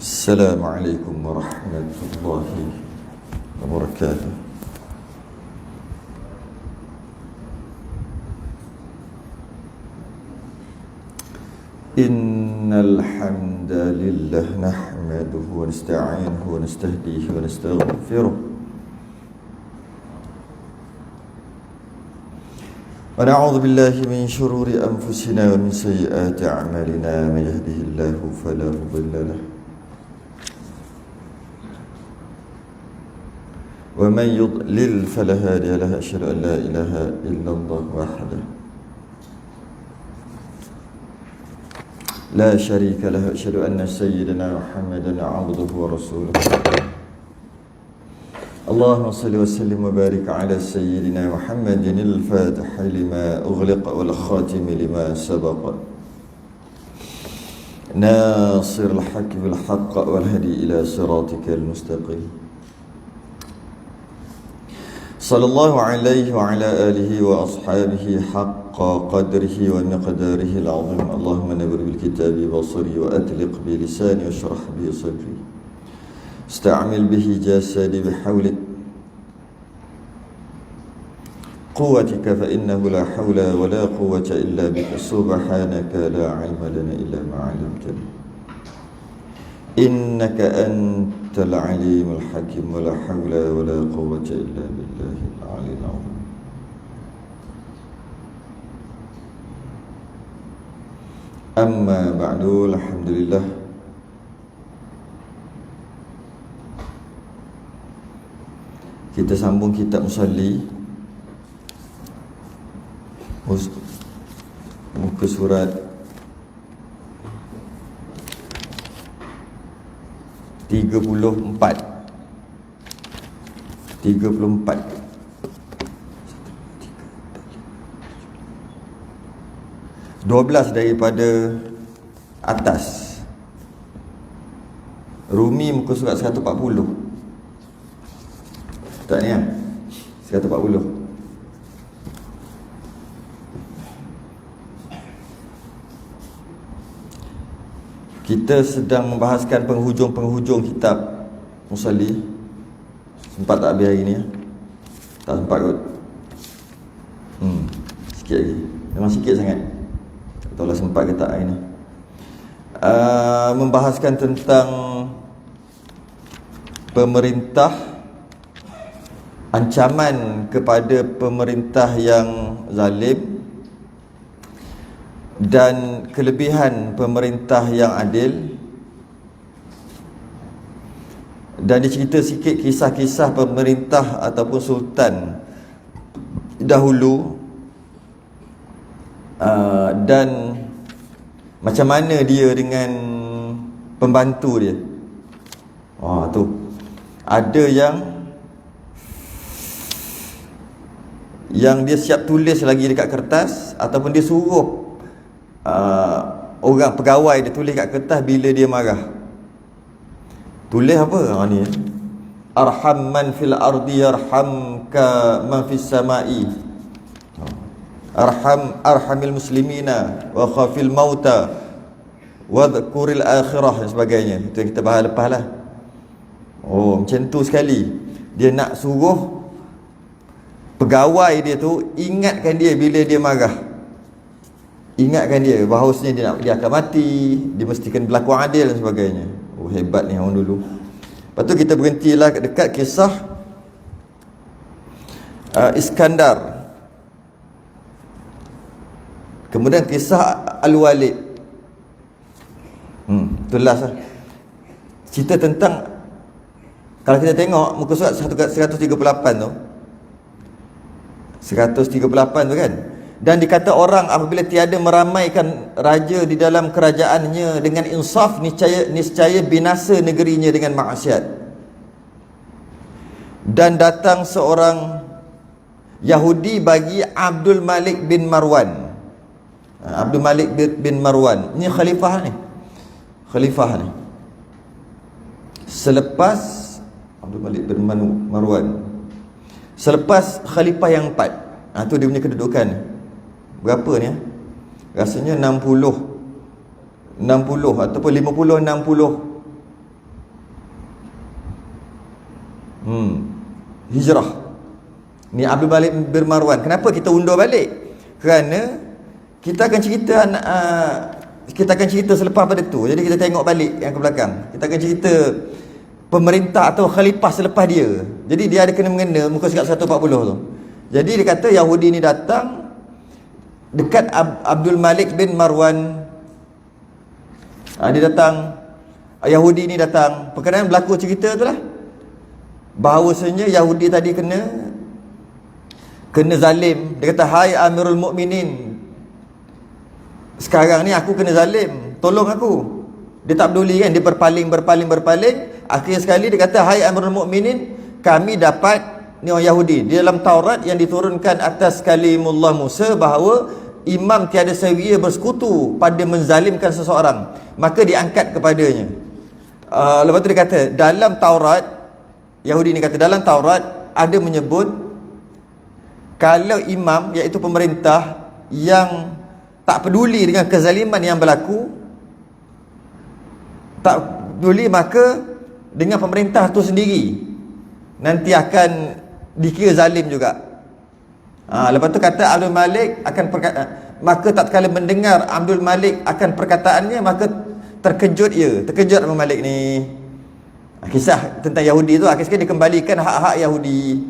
Assalamualaikum warahmatullahi wabarakatuh. Innal hamdalillah nahmaduhu wa nasta'inuhu wa nastahdihi wa nastaghfiruh wa na'udzu billahi min shururi anfusina wa min sayyiati a'malina. May yahdihillahu fala mudilla lahu wa man yudlil fala hadiya lahu. Asyhadu an la ilaha illallah wahdahu la syarika lahu. Asyhadu anna sayyidina Muhammadan 'abduhu wa rasuluhu. Allahumma salli wa sallim wa barik ala sayyidina Muhammadin al-fatih lima ughliqa wal khatim lima sabaqa nasir al-haqq bil haqq wal hadi ila siratikal mustaqim. Sallallahu alaihi wa ala alihi wa ashabihi haqqa qadrihi wa miqdarihi al-azim. Allahumma nawwir bil kitabi basri wa atliq bi lisani wa shrah bi sadri. Ista'mil bihi jasadi bihawlik quwwatika fa innahu la hawla wa la quwwata illa bika. Subhanaka la ilma lana illa ma 'allamtana innaka antal alimul hakim. Wa la hawla wa la quwwata illa billahil aliyyil azim. Amma ba'du. Alhamdulillah, kita sambung kitab Musalli, muka surat 34 12 daripada atas. Rumi muka surat 140. Tak ni kan? 140. Kita sedang membahaskan penghujung-penghujung kitab Musalli. Sempat tak habis hari ni ya? Tak sempat kot. Sikit lagi. Memang sikit sangat. Tak tahulah sempat ke tak hari ni. Membahaskan tentang pemerintah, ancaman kepada pemerintah yang zalim dan kelebihan pemerintah yang adil. Dan dicerita sikit kisah-kisah pemerintah ataupun sultan dahulu, dan macam mana dia dengan pembantu dia. Tu ada yang dia siap tulis lagi dekat kertas, ataupun dia suruh orang pegawai dia tulis kat kertas bila dia marah. Tulis apa? Ni arham man fil ardi yarhamka man fis samai. Arhamil muslimina wa khafil mauta wa dhkuril akhirah dan sebagainya. Itu yang kita bahas lepas lah. Macam tu sekali. Dia nak suruh pegawai dia tu ingatkan dia bila dia marah. Ingatkan dia bahawasanya dia akan mati, dia mestikan berlaku adil dan sebagainya. Hebat ni orang dulu. Lepas tu kita berhentilah dekat kisah Iskandar. Kemudian kisah Al-Walid. Tu last lah. Cerita tentang, kalau kita tengok muka surat 138 tu, 138 tu kan. Dan dikata orang apabila tiada meramaikan raja di dalam kerajaannya dengan insaf, niscaya binasa negerinya dengan maksiat. Dan datang seorang Yahudi bagi Abdul Malik bin Marwan. Abdul Malik bin Marwan ni khalifah ni. Selepas Abdul Malik bin Marwan, selepas khalifah yang 4. Tu dia punya kedudukan. Berapa ni? Rasanya 60 ataupun 50-60 Hijrah. Ni Abdul Malik bin Marwan. Kenapa kita undur balik? Kerana kita akan cerita selepas pada tu. Jadi kita tengok balik yang ke belakang. Kita akan cerita pemerintah atau khalifah selepas dia. Jadi dia ada kena-mengena muka surat 140 tu. Jadi dia kata Yahudi ni datang dekat Abdul Malik bin Marwan. Dia datang, Yahudi ni datang. Perkataan berlaku cerita tu lah, bahawasanya Yahudi tadi kena zalim. Dia kata, hai Amirul Mukminin, sekarang ni aku kena zalim, tolong aku. Dia tak peduli kan, dia berpaling. Akhir sekali dia kata, hai Amirul Mukminin, kami dapat, ni orang Yahudi, di dalam Taurat yang diturunkan atas kalimullah Musa, bahawa imam tiada sewiya bersekutu pada menzalimkan seseorang, maka diangkat kepadanya. Lepas tu dia kata, dalam Taurat, Yahudi ni kata, dalam Taurat ada menyebut kalau imam, iaitu pemerintah, yang tak peduli dengan kezaliman yang berlaku, tak peduli, maka dengan pemerintah tu sendiri nanti akan dikira zalim juga. Lepas tu kata Abdul Malik akan maka tak kala mendengar Abdul Malik akan perkataannya, maka terkejut Abdul Malik ni. Kisah tentang Yahudi tu, akhir sekali dikembalikan hak-hak Yahudi.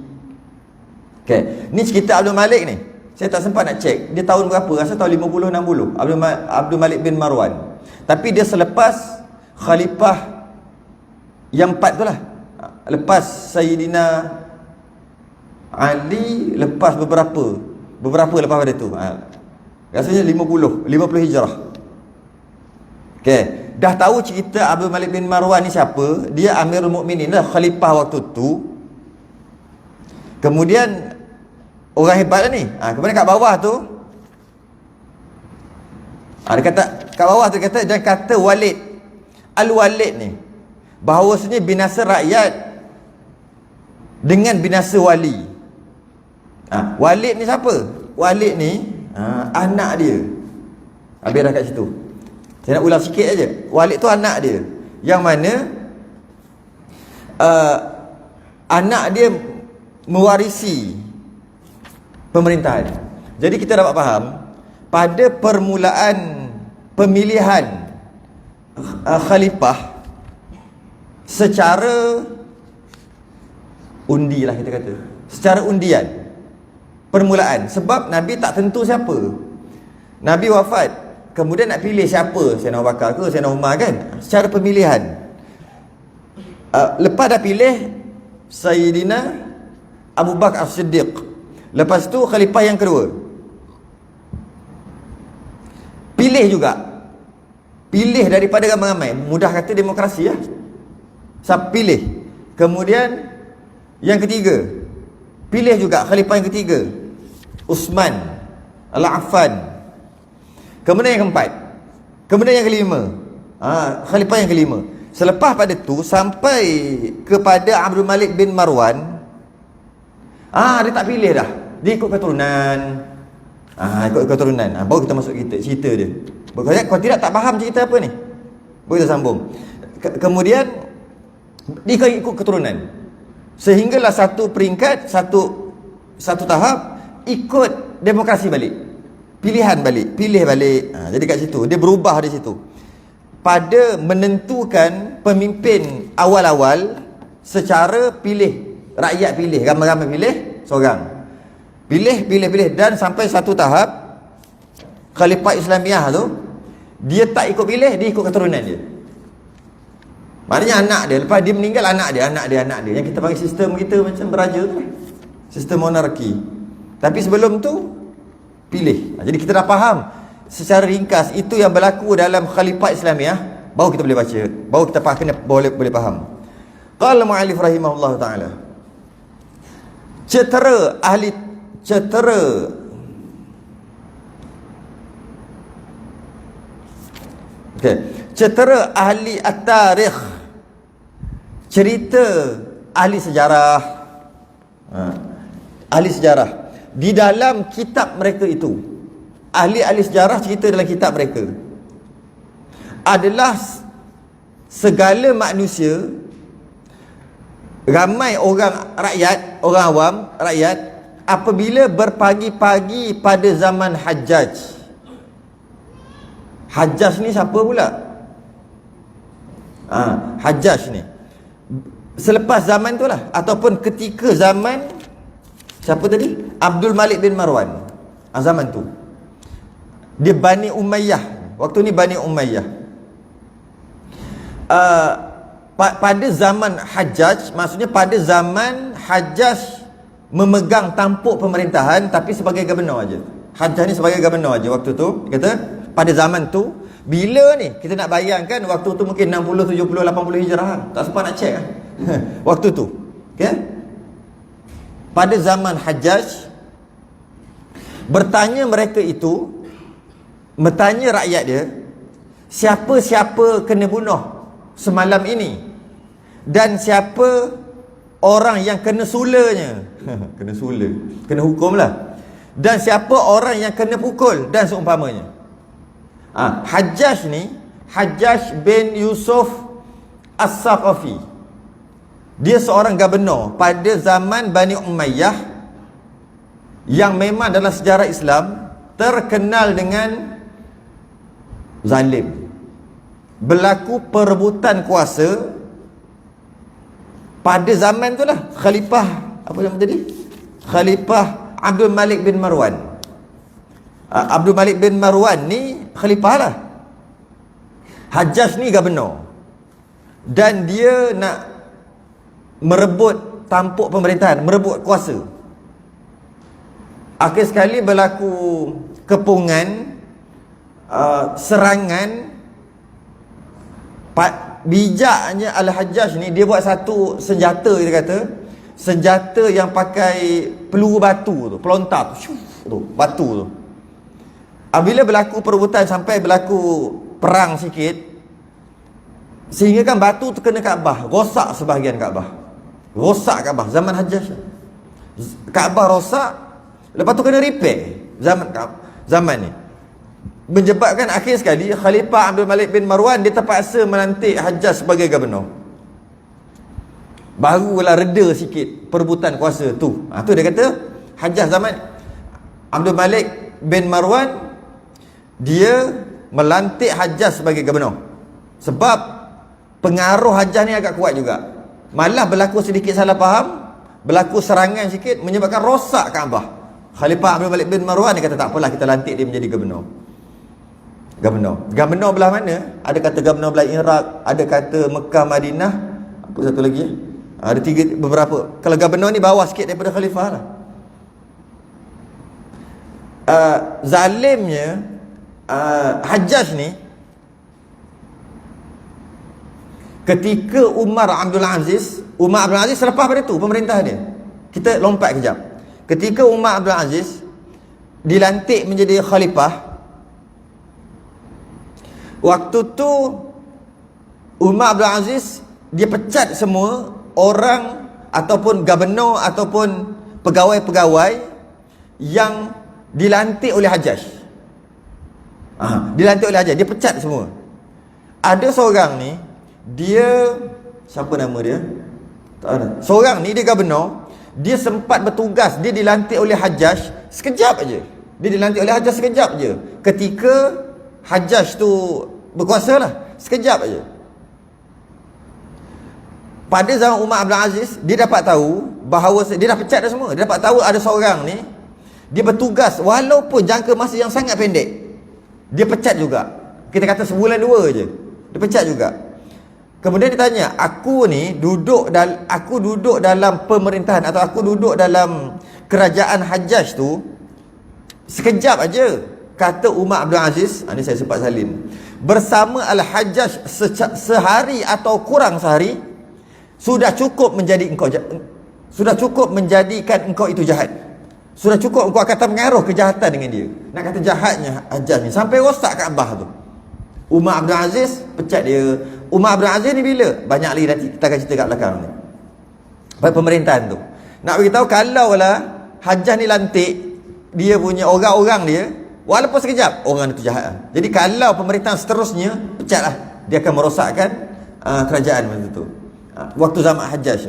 Okay. Ni cerita Abdul Malik ni, saya tak sempat nak cek dia tahun berapa, rasa tahun 50-60 Abdul Malik bin Marwan. Tapi dia selepas khalifah yang 4 tu lah, lepas Sayyidina Ali, lepas beberapa lepas pada tu, rasanya 50 hijrah. Okay. Dah tahu cerita Abdul Malik bin Marwan ni siapa, dia Amirul Mukminin lah, khalifah waktu tu. Kemudian orang hebat lah ni. Kemudian kat bawah tu, dia kata, kat bawah tu kata, dan kata Walid, Al-Walid ni, bahawasanya binasa rakyat dengan binasa wali. Walid ni siapa? Walid ni anak dia. Habis dah kat situ. Saya nak ulang sikit aja. Walid tu anak dia, yang mana anak dia mewarisi pemerintahan. Jadi kita dapat faham, pada permulaan pemilihan khalifah secara undi lah, kita kata secara undian permulaan. Sebab Nabi tak tentu siapa. Nabi wafat, kemudian nak pilih siapa, Sayyidina Abu Bakar ke Sayyidina Umar kan, secara pemilihan. Lepas dah pilih Sayyidina Abu Bakar As-Siddiq, lepas tu khalifah yang kedua, pilih juga, pilih daripada ramai-ramai, mudah kata demokrasi lah, pilih. Kemudian yang ketiga, pilih juga khalifah yang ketiga, Uthman Al-Affan. Kemudian yang keempat, kemudian yang kelima, khalifah yang kelima. Selepas pada tu sampai kepada Abdul Malik bin Marwan, dia tak pilih dah, dia ikut keturunan. Ikut keturunan. Baru kita masuk cerita dia. Kalau tidak tak faham cerita apa ni, baru kita sambung. Kemudian dia ikut keturunan, sehinggalah satu peringkat, satu tahap ikut demokrasi balik, pilihan balik, pilih balik. Jadi kat situ dia berubah di situ, pada menentukan pemimpin awal-awal secara pilih. Rakyat pilih, ramai-ramai pilih seorang, pilih, dan sampai satu tahap khalifah Islamiah tu, dia tak ikut pilih, dia ikut keturunan dia. Maknanya anak dia, lepas dia meninggal, anak dia. Yang kita panggil sistem kita macam beraja tu, sistem monarki. Tapi sebelum tu pilih. Jadi kita dah faham secara ringkas itu yang berlaku dalam khalifah Islamiah, baru kita boleh baca, baru kita boleh faham. Qala mu'allif rahimahullah ta'ala, cetera ahli at-tarikh, cerita ahli sejarah, ahli sejarah di dalam kitab mereka itu. Ahli-ahli sejarah cerita dalam kitab mereka adalah segala manusia ramai orang rakyat, orang awam, rakyat, apabila berpagi-pagi pada zaman Hajjaj. Hajjaj ni siapa pula? Hajjaj ni selepas zaman tu lah, ataupun ketika zaman siapa tadi? Abdul Malik bin Marwan. Zaman tu dia Bani Umayyah. Waktu ni Bani Umayyah. Pada zaman Hajjaj, maksudnya pada zaman Hajjaj memegang tampuk pemerintahan tapi sebagai gubernur aja. Hajjaj ni sebagai gubernur aja waktu tu. Dia kata pada zaman tu, bila ni kita nak bayangkan waktu tu mungkin 60, 70, 80 Hijrah. Tak sempat nak cek lah. Waktu tu, okay? Pada zaman Hajjaj, bertanya mereka itu, bertanya rakyat dia, siapa-siapa kena bunuh semalam ini, dan siapa orang yang kena sulanya. Kena sula, kena hukum lah. Dan siapa orang yang kena pukul, dan seumpamanya. Hajjaj ni, Hajjaj bin Yusuf As-Saqafi, dia seorang gubernur pada zaman Bani Umayyah yang memang dalam sejarah Islam terkenal dengan zalim. Berlaku perebutan kuasa pada zaman tu lah. Khalifah, apa nama tadi? Khalifah Abdul Malik bin Marwan. Abdul Malik bin Marwan ni khalifah lah. Hajjaj ni gubernur, dan dia nak merebut tampuk pemerintahan, merebut kuasa. Akhir sekali berlaku kepungan, serangan. Bijaknya Al-Hajjaj ni, dia buat satu senjata, dia kata senjata yang pakai peluru batu tu, pelontar tu, batu tu. Bila berlaku perebutan sampai berlaku perang sikit, sehingga kan batu tu kena Kaabah, rosak sebahagian Kaabah. Rosak Kaabah zaman Hajjaj. Kaabah rosak, lepas tu kena repair zaman ni. Menyebabkan akhir sekali Khalifah Abdul Malik bin Marwan dia terpaksa melantik Hajjaj sebagai gubernur. Barulah reda sikit perebutan kuasa tu. Tu dia kata Hajjaj zaman Abdul Malik bin Marwan, dia melantik Hajjaj sebagai gubernur. Sebab pengaruh Hajjaj ni agak kuat juga. Malah berlaku sedikit salah faham, berlaku serangan sikit, menyebabkan rosak Kaabah. Khalifah Abdul Malik bin Marwan dia kata tak apalah, kita lantik dia menjadi gubernur. Gubernur belah mana? Ada kata gubernur belah Iraq, ada kata Mekah, Madinah, apa satu lagi? Ada tiga, beberapa. Kalau gubernur ni bawah sikit daripada khalifah lah. Zalimnya Hajjaj ni, ketika Umar Abdul Aziz selepas pada tu pemerintah dia, kita lompat kejap. Ketika Umar Abdul Aziz dilantik menjadi khalifah, waktu tu Umar Abdul Aziz dia pecat semua orang ataupun gubernur ataupun pegawai-pegawai yang dilantik oleh Hajjaj. Dilantik oleh Hajjaj, dia pecat semua. Ada seorang ni, dia siapa nama dia? Tak ada. Seorang ni dia gubernur, dia sempat bertugas, dia dilantik oleh Hajjaj sekejap aja. Dia dilantik oleh Hajjaj sekejap aja. Ketika Hajjaj tu berkuasa lah, sekejap aja. Pada zaman Umar Abdul Aziz, dia dapat tahu bahawa dia dah pecat dah semua. Dia dapat tahu ada seorang ni, dia bertugas walaupun jangka masa yang sangat pendek, dia pecat juga. Kita kata sebulan dua je, dia pecat juga. Kemudian dia tanya, aku duduk dalam pemerintahan atau aku duduk dalam kerajaan Hajjaj tu sekejap aja. Kata Umar Abdul Aziz, ini saya sempat salin, bersama Al-Hajjaj sehari atau kurang sehari sudah cukup menjadikan engkau itu jahat. Sudah cukup engkau akan mengaruh kejahatan dengan dia. Nak kata jahatnya Hajjaj ni sampai rosak Kaabah tu. Umar Abdul Aziz pecat dia. Umar Abdul Aziz ni bila? Banyak lagi nanti kita akan cerita kat belakang ni. Pemerintahan tu. Nak beritahu kalau lah Hajjaj ni lantik, dia punya orang-orang dia, walaupun sekejap, orang itu jahat. Jadi kalau pemerintahan seterusnya, pecatlah. Dia akan merosakkan kerajaan macam tu. Waktu zaman Hajjaj.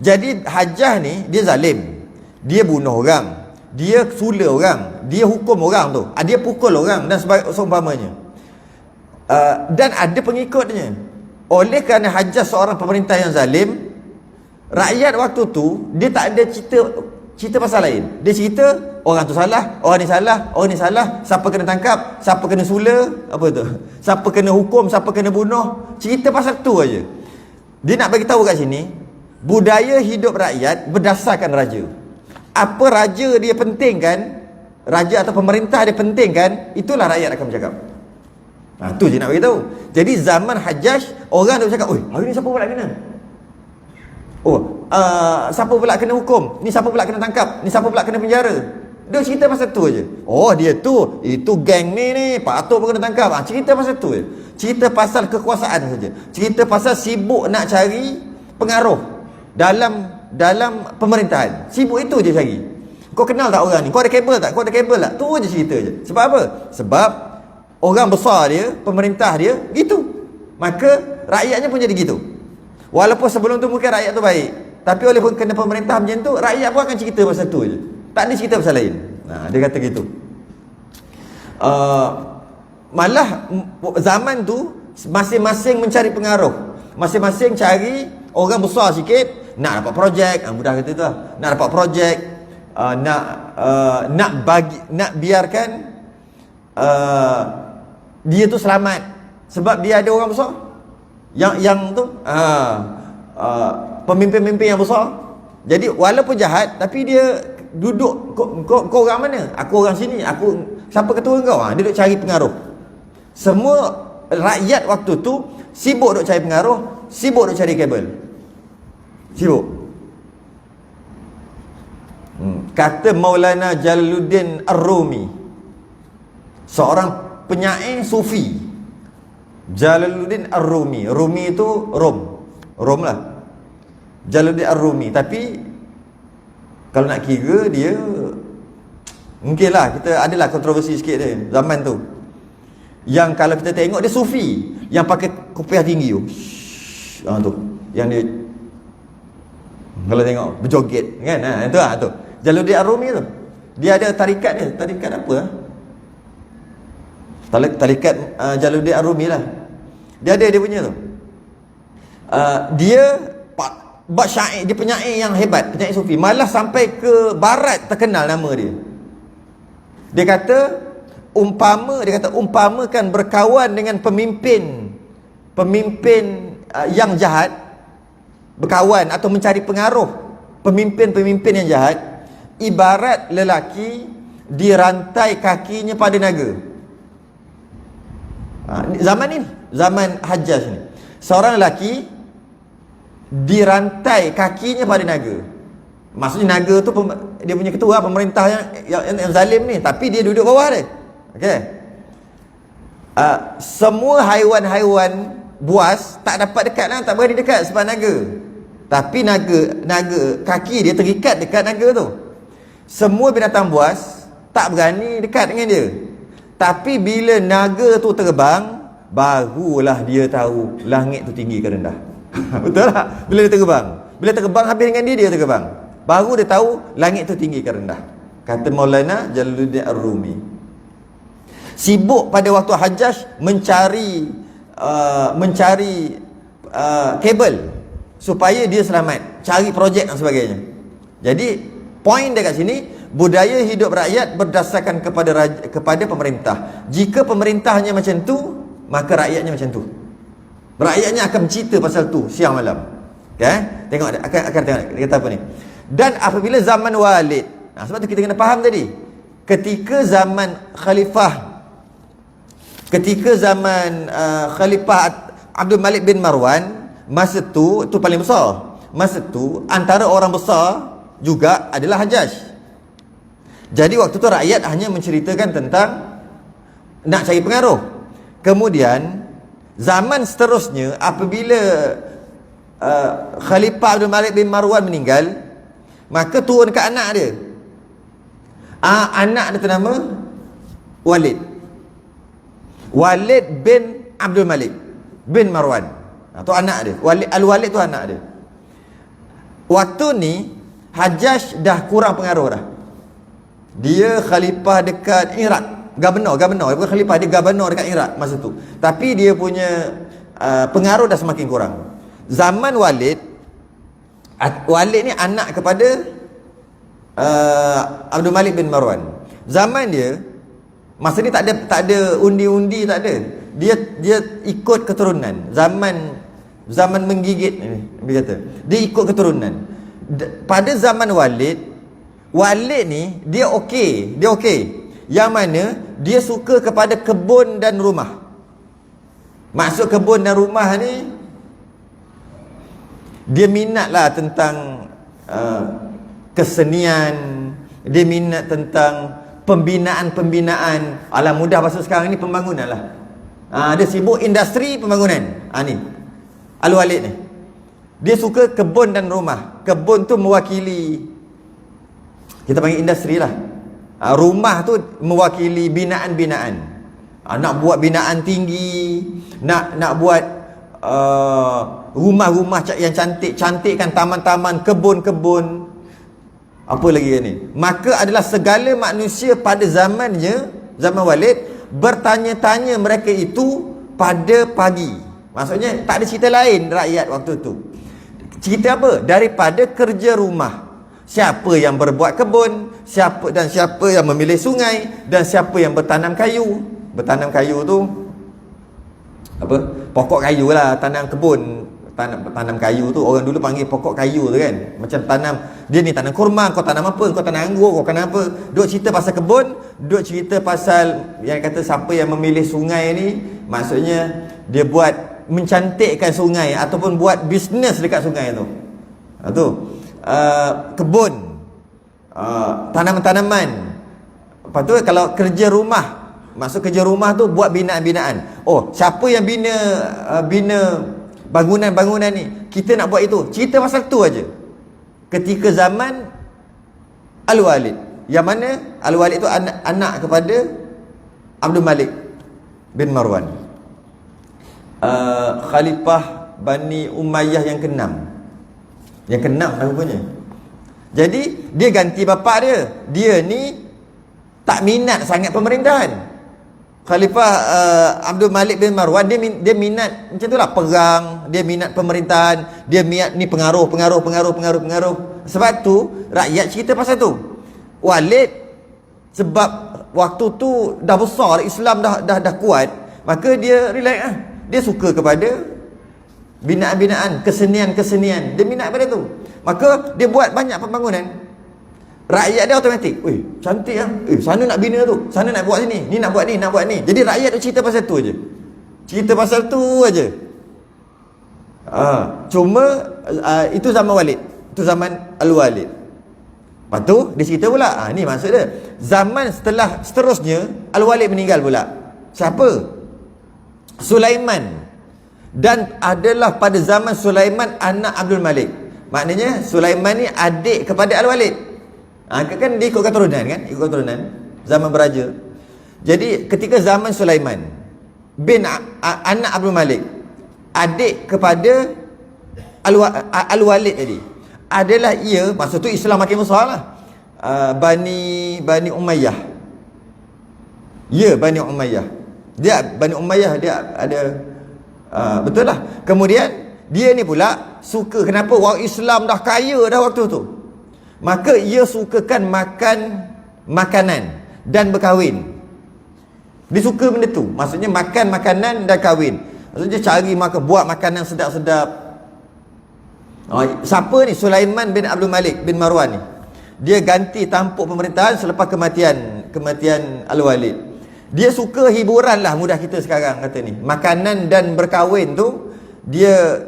Jadi Hajjaj ni dia zalim, dia bunuh orang, dia sula orang, dia hukum orang tu, dia pukul orang dan seumpamanya. Dan ada pengikutnya. Oleh kerana Hajjaj seorang pemerintah yang zalim, rakyat waktu tu dia tak ada cerita pasal lain. Dia cerita orang tu salah, orang ni salah, orang ni salah, siapa kena tangkap, siapa kena sula, apa tu, siapa kena hukum, siapa kena bunuh. Cerita pasal tu aja. Dia nak bagi tahu kat sini, budaya hidup rakyat berdasarkan raja. Apa raja dia pentingkan, raja atau pemerintah dia pentingkan, itulah rakyat akan bercakap. Tu je nak bagi tahu. Jadi zaman Hajjaj, orang dia bercakap, "Oi, hari ni siapa pula kena? Siapa pula kena hukum? Ni siapa pula kena tangkap? Ni siapa pula kena penjara?" Dia cerita pasal tu aje. Dia tu, itu geng ni patut pun kena tangkap. Cerita pasal tu je. Cerita pasal kekuasaan saja. Cerita pasal sibuk nak cari pengaruh dalam pemerintahan. Sibuk itu je cari. Kau kenal tak orang ni? Kau ada kabel tak? Kau ada kabel tak? Tu je cerita je. Sebab apa? Sebab orang besar dia, pemerintah dia gitu. Maka rakyatnya pun jadi gitu. Walaupun sebelum tu mungkin rakyat tu baik, tapi oleh kena pemerintah macam tu, rakyat pun akan cerita pasal tu je. Tak ada cerita pasal lain. Dia kata gitu. Malah zaman tu masing-masing mencari pengaruh. Masing-masing cari orang besar sikit, nak dapat projek, mudah kata tu lah. Nak dapat projek, nak biarkan dia tu selamat sebab dia ada orang besar. Yang tu pemimpin-pemimpin yang besar. Jadi walaupun jahat, tapi dia duduk, kau orang mana? Aku orang sini. Siapa ketua kau? Dia duduk cari pengaruh. Semua rakyat waktu tu sibuk duk cari pengaruh, sibuk duk cari kabel. Sibuk. Kata Maulana Jalaluddin Ar-Rumi, seorang penyair sufi. Jalaluddin Ar-Rumi. Rumi itu Rom lah. Jalaluddin Ar-Rumi. Tapi kalau nak kira dia, mungkinlah kita adalah kontroversi sikit dia zaman tu. Yang kalau kita tengok dia sufi, yang pakai kopiah tinggi tu. Tu yang dia kalau tengok berjoget kan, tu Jalaluddin Ar-Rumi tu. Dia ada tarikat dia, tarikat apa? Tarikat Jalaluddin Ar-Rumi lah. Dia ada dia punya tu. Dia buat syair, dia penyair yang hebat, penyair sufi. Malah sampai ke barat terkenal nama dia. Dia kata umpamakan berkawan dengan pemimpin yang jahat, berkawan atau mencari pengaruh pemimpin yang jahat, ibarat lelaki dirantai kakinya pada naga. Zaman ni, zaman Hajjaj ni, seorang lelaki dirantai kakinya pada naga. Maksudnya naga tu dia punya ketua pemerintah yang zalim ni, tapi dia duduk bawah dia. Okey. Semua haiwan-haiwan buas tak dapat dekat lah, tak berani dekat sebab naga. Tapi naga kaki dia terikat dekat naga tu. Semua binatang buas tak berani dekat dengan dia. Tapi bila naga tu terbang, barulah dia tahu langit tu tinggi ke rendah. Betul tak? Bila dia terbang habis dengan dia terbang, baru dia tahu langit tu tinggi ke rendah. Kata Maulana Jalaluddin Ar-Rumi. Sibuk pada waktu Hajjaj mencari kabel supaya dia selamat, cari projek dan sebagainya. Jadi poin dia kat sini, budaya hidup rakyat berdasarkan kepada pemerintah. Jika pemerintahnya macam tu, maka rakyatnya macam tu. Rakyatnya akan cerita pasal tu siang malam. Okay? Tengok akan tengok dia kata apa ni. Dan apabila zaman Walid, sebab tu kita kena faham tadi, ketika zaman Khalifah Abdul Malik bin Marwan, masa tu paling besar. Masa tu antara orang besar juga adalah Hajjaj. Jadi waktu tu rakyat hanya menceritakan tentang nak cari pengaruh. Kemudian zaman seterusnya, apabila Khalifah Abdul Malik bin Marwan meninggal, maka turun ke anak dia. Anak dia tu nama Walid bin Abdul Malik bin Marwan. Tu anak dia. Al-Walid tu anak dia. waktu ni Hajjaj dah kurang pengaruh dah. Dia khalifah dekat Iraq, governor bukan khalifah, dia governor dekat Iraq masa tu. Tapi dia punya pengaruh dah semakin kurang. Zaman Walid ni anak kepada Abdul Malik bin Marwan. Zaman dia masa ni tak ada undi-undi, tak ada. Dia ikut keturunan. Zaman menggigit dia kata. Dia ikut keturunan. Pada zaman Walid ni dia okey. Yang mana dia suka kepada kebun dan rumah. Maksud kebun dan rumah ni, dia minatlah tentang kesenian, dia minat tentang pembinaan. Alah, mudah bahasa sekarang ni pembangunan lah. Dia sibuk industri pembangunan. Ni Al-Walid ni, dia suka kebun dan rumah. Kebun tu mewakili, kita panggil industri lah. Rumah tu mewakili binaan-binaan. Nak buat binaan tinggi, nak buat rumah-rumah yang cantik-cantikkan, taman-taman, kebun-kebun, apa lagi ni. Maka adalah segala manusia pada zaman Walid bertanya-tanya mereka itu pada pagi. Maksudnya tak ada cerita lain rakyat waktu tu. Cerita apa? Daripada kerja rumah. Siapa yang berbuat kebun, siapa yang memilih sungai, dan siapa yang bertanam kayu. Bertanam kayu tu apa? Pokok kayu lah, tanam kebun. Tanam kayu tu orang dulu panggil pokok kayu tu kan. Macam tanam, dia ni tanam kurma, kau tanam apa? Kau tanam anggur, kau tanam apa? Duk cerita pasal kebun, duk cerita pasal yang kata siapa yang memilih sungai ni. Maksudnya dia buat mencantikkan sungai ataupun buat bisnes dekat sungai tu. Kebun, tanaman-tanaman. Lepas tu kalau kerja rumah, maksud kerja rumah tu buat binaan-binaan. Siapa yang bina bangunan-bangunan ni, kita nak buat itu. Cerita pasal tu aja. Ketika zaman Al-Walid, yang mana Al-Walid tu anak kepada Abdul Malik bin Marwan, khalifah Bani Umayyah yang ke-6. Yang ke-6 dah rupanya. Jadi dia ganti bapa dia. Dia ni tak minat sangat pemerintahan. Khalifah Abdul Malik bin Marwan, dia minat macam itulah, perang, dia minat pemerintahan, dia minat ni pengaruh. Sebab tu rakyat cerita pasal tu. Walid sebab waktu tu dah besar, Islam dah kuat, maka dia relax lah. Dia suka kepada binaan-binaan, kesenian. Dia minat pada tu. Maka dia buat banyak pembangunan. Rakyat dia automatik, cantik lah, sana nak bina tu, sana nak buat sini, ni nak buat ni. Jadi rakyat tu cerita pasal tu aje. Cuma itu zaman Walid, itu zaman Al-Walid. Lepas tu dia cerita pula, ni maksud dia, zaman seterusnya Al-Walid meninggal pula. Siapa? Sulaiman. Dan adalah pada zaman Sulaiman anak Abdul Malik. Maknanya Sulaiman ni adik kepada Al-Walid. Kan dia ikut keturunan kan? Ikut keturunan zaman beraja. Jadi ketika zaman Sulaiman bin anak Abdul Malik, adik kepada Al-Walid tadi, adalah ia, masa tu Islam makin besar lah, Bani Umayyah. Ya, Bani Umayyah. Bani Umayyah dia ada, betul lah. Kemudian dia ni pula suka, kenapa? Islam dah kaya dah waktu tu. Maka ia sukakan makanan dan berkahwin. Dia suka benda tu. Maksudnya makan makanan dan kahwin. Maksudnya cari buat makanan sedap-sedap. Siapa ni? Sulaiman bin Abdul Malik bin Marwan ni. Dia ganti tampuk pemerintahan selepas kematian Al-Walid. Dia suka hiburan lah, mudah kita sekarang kata ni. Makanan dan berkahwin tu, dia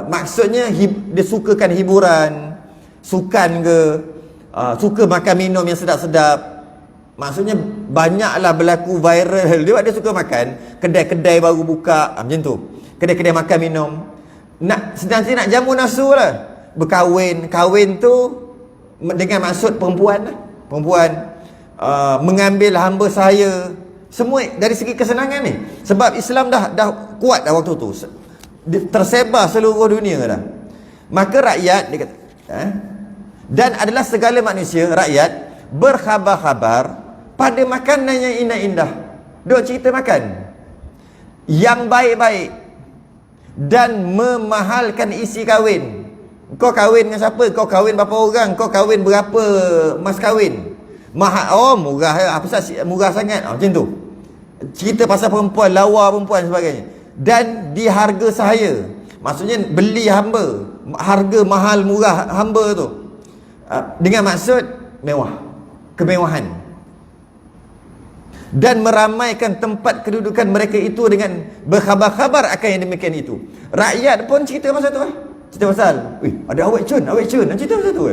maksudnya dia sukakan hiburan, sukan ke, suka makan minum yang sedap-sedap. Maksudnya banyaklah berlaku viral. Dia suka makan, kedai-kedai baru buka, macam tu, kedai-kedai makan minum. Nak jamu nafsu lah. Kahwin tu dengan maksud perempuan lah. Mengambil hamba saya. Semua dari segi kesenangan ni. Sebab Islam dah kuat dah waktu tu, tersebar seluruh dunia dah. Maka rakyat, dia kata, Dan adalah segala manusia, rakyat, berkhabar-khabar pada makanan yang indah-indah. Duk cerita makan yang baik-baik dan memahalkan isi kahwin. Kau kahwin dengan siapa? Kau kahwin berapa orang? Kau kahwin berapa mas kahwin? Murah. Apa sahaja murah sangat. Macam tu. Cerita pasal perempuan, lawa perempuan sebagainya. Dan di harga sahaya. Maksudnya beli hamba, harga mahal murah hamba tu. Dengan maksud mewah, kemewahan. Dan meramaikan tempat kedudukan mereka itu dengan berkhabar-khabar akan yang demikian itu. Rakyat pun cerita pasal tu. Cerita pasal, ada awet cun. Cerita pasal tu.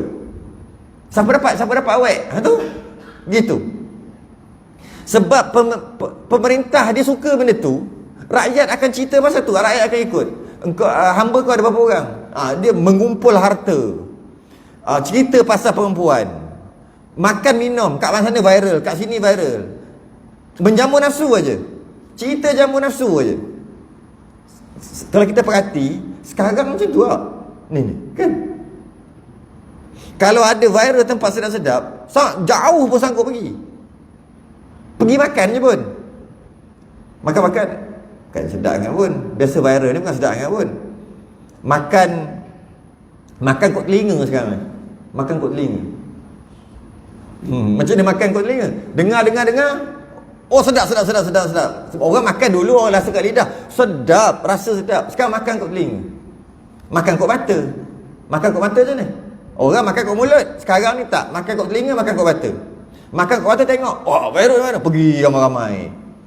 Siapa dapat awet? Tu. Gitu. Sebab pemerintah dia suka benda tu, rakyat akan cerita pasal tu, rakyat akan ikut. Engkau hamba kau ada berapa orang? Dia mengumpul harta. Cerita pasal perempuan. Makan minum kat mana viral, kat sini viral. Menjamu nafsu aja. Cerita jamu nafsu aja. Kalau kita perhati, sekarang macam tu lah. Ni kan. Kalau ada viral tempat sedap-sedap, jauh pun sanggup pergi. Pergi makan je pun. Makan kan sedap sangat pun. Biasa viral ni bukan sedap sangat pun. Makan kot telinga sekarang. Makan kot telinga. Macam ni makan kot telinga. Dengar. Oh sedap. Orang makan dulu, orang rasa kat lidah sedap, rasa sedap. Sekarang makan kot telinga. Makan kot mata. Makan kot mata je ni. Orang makan kot mulut. Sekarang ni tak. Makan kot telinga, makan kot mata. Makan kot mata tengok, viral mana? Pergi ramai-ramai.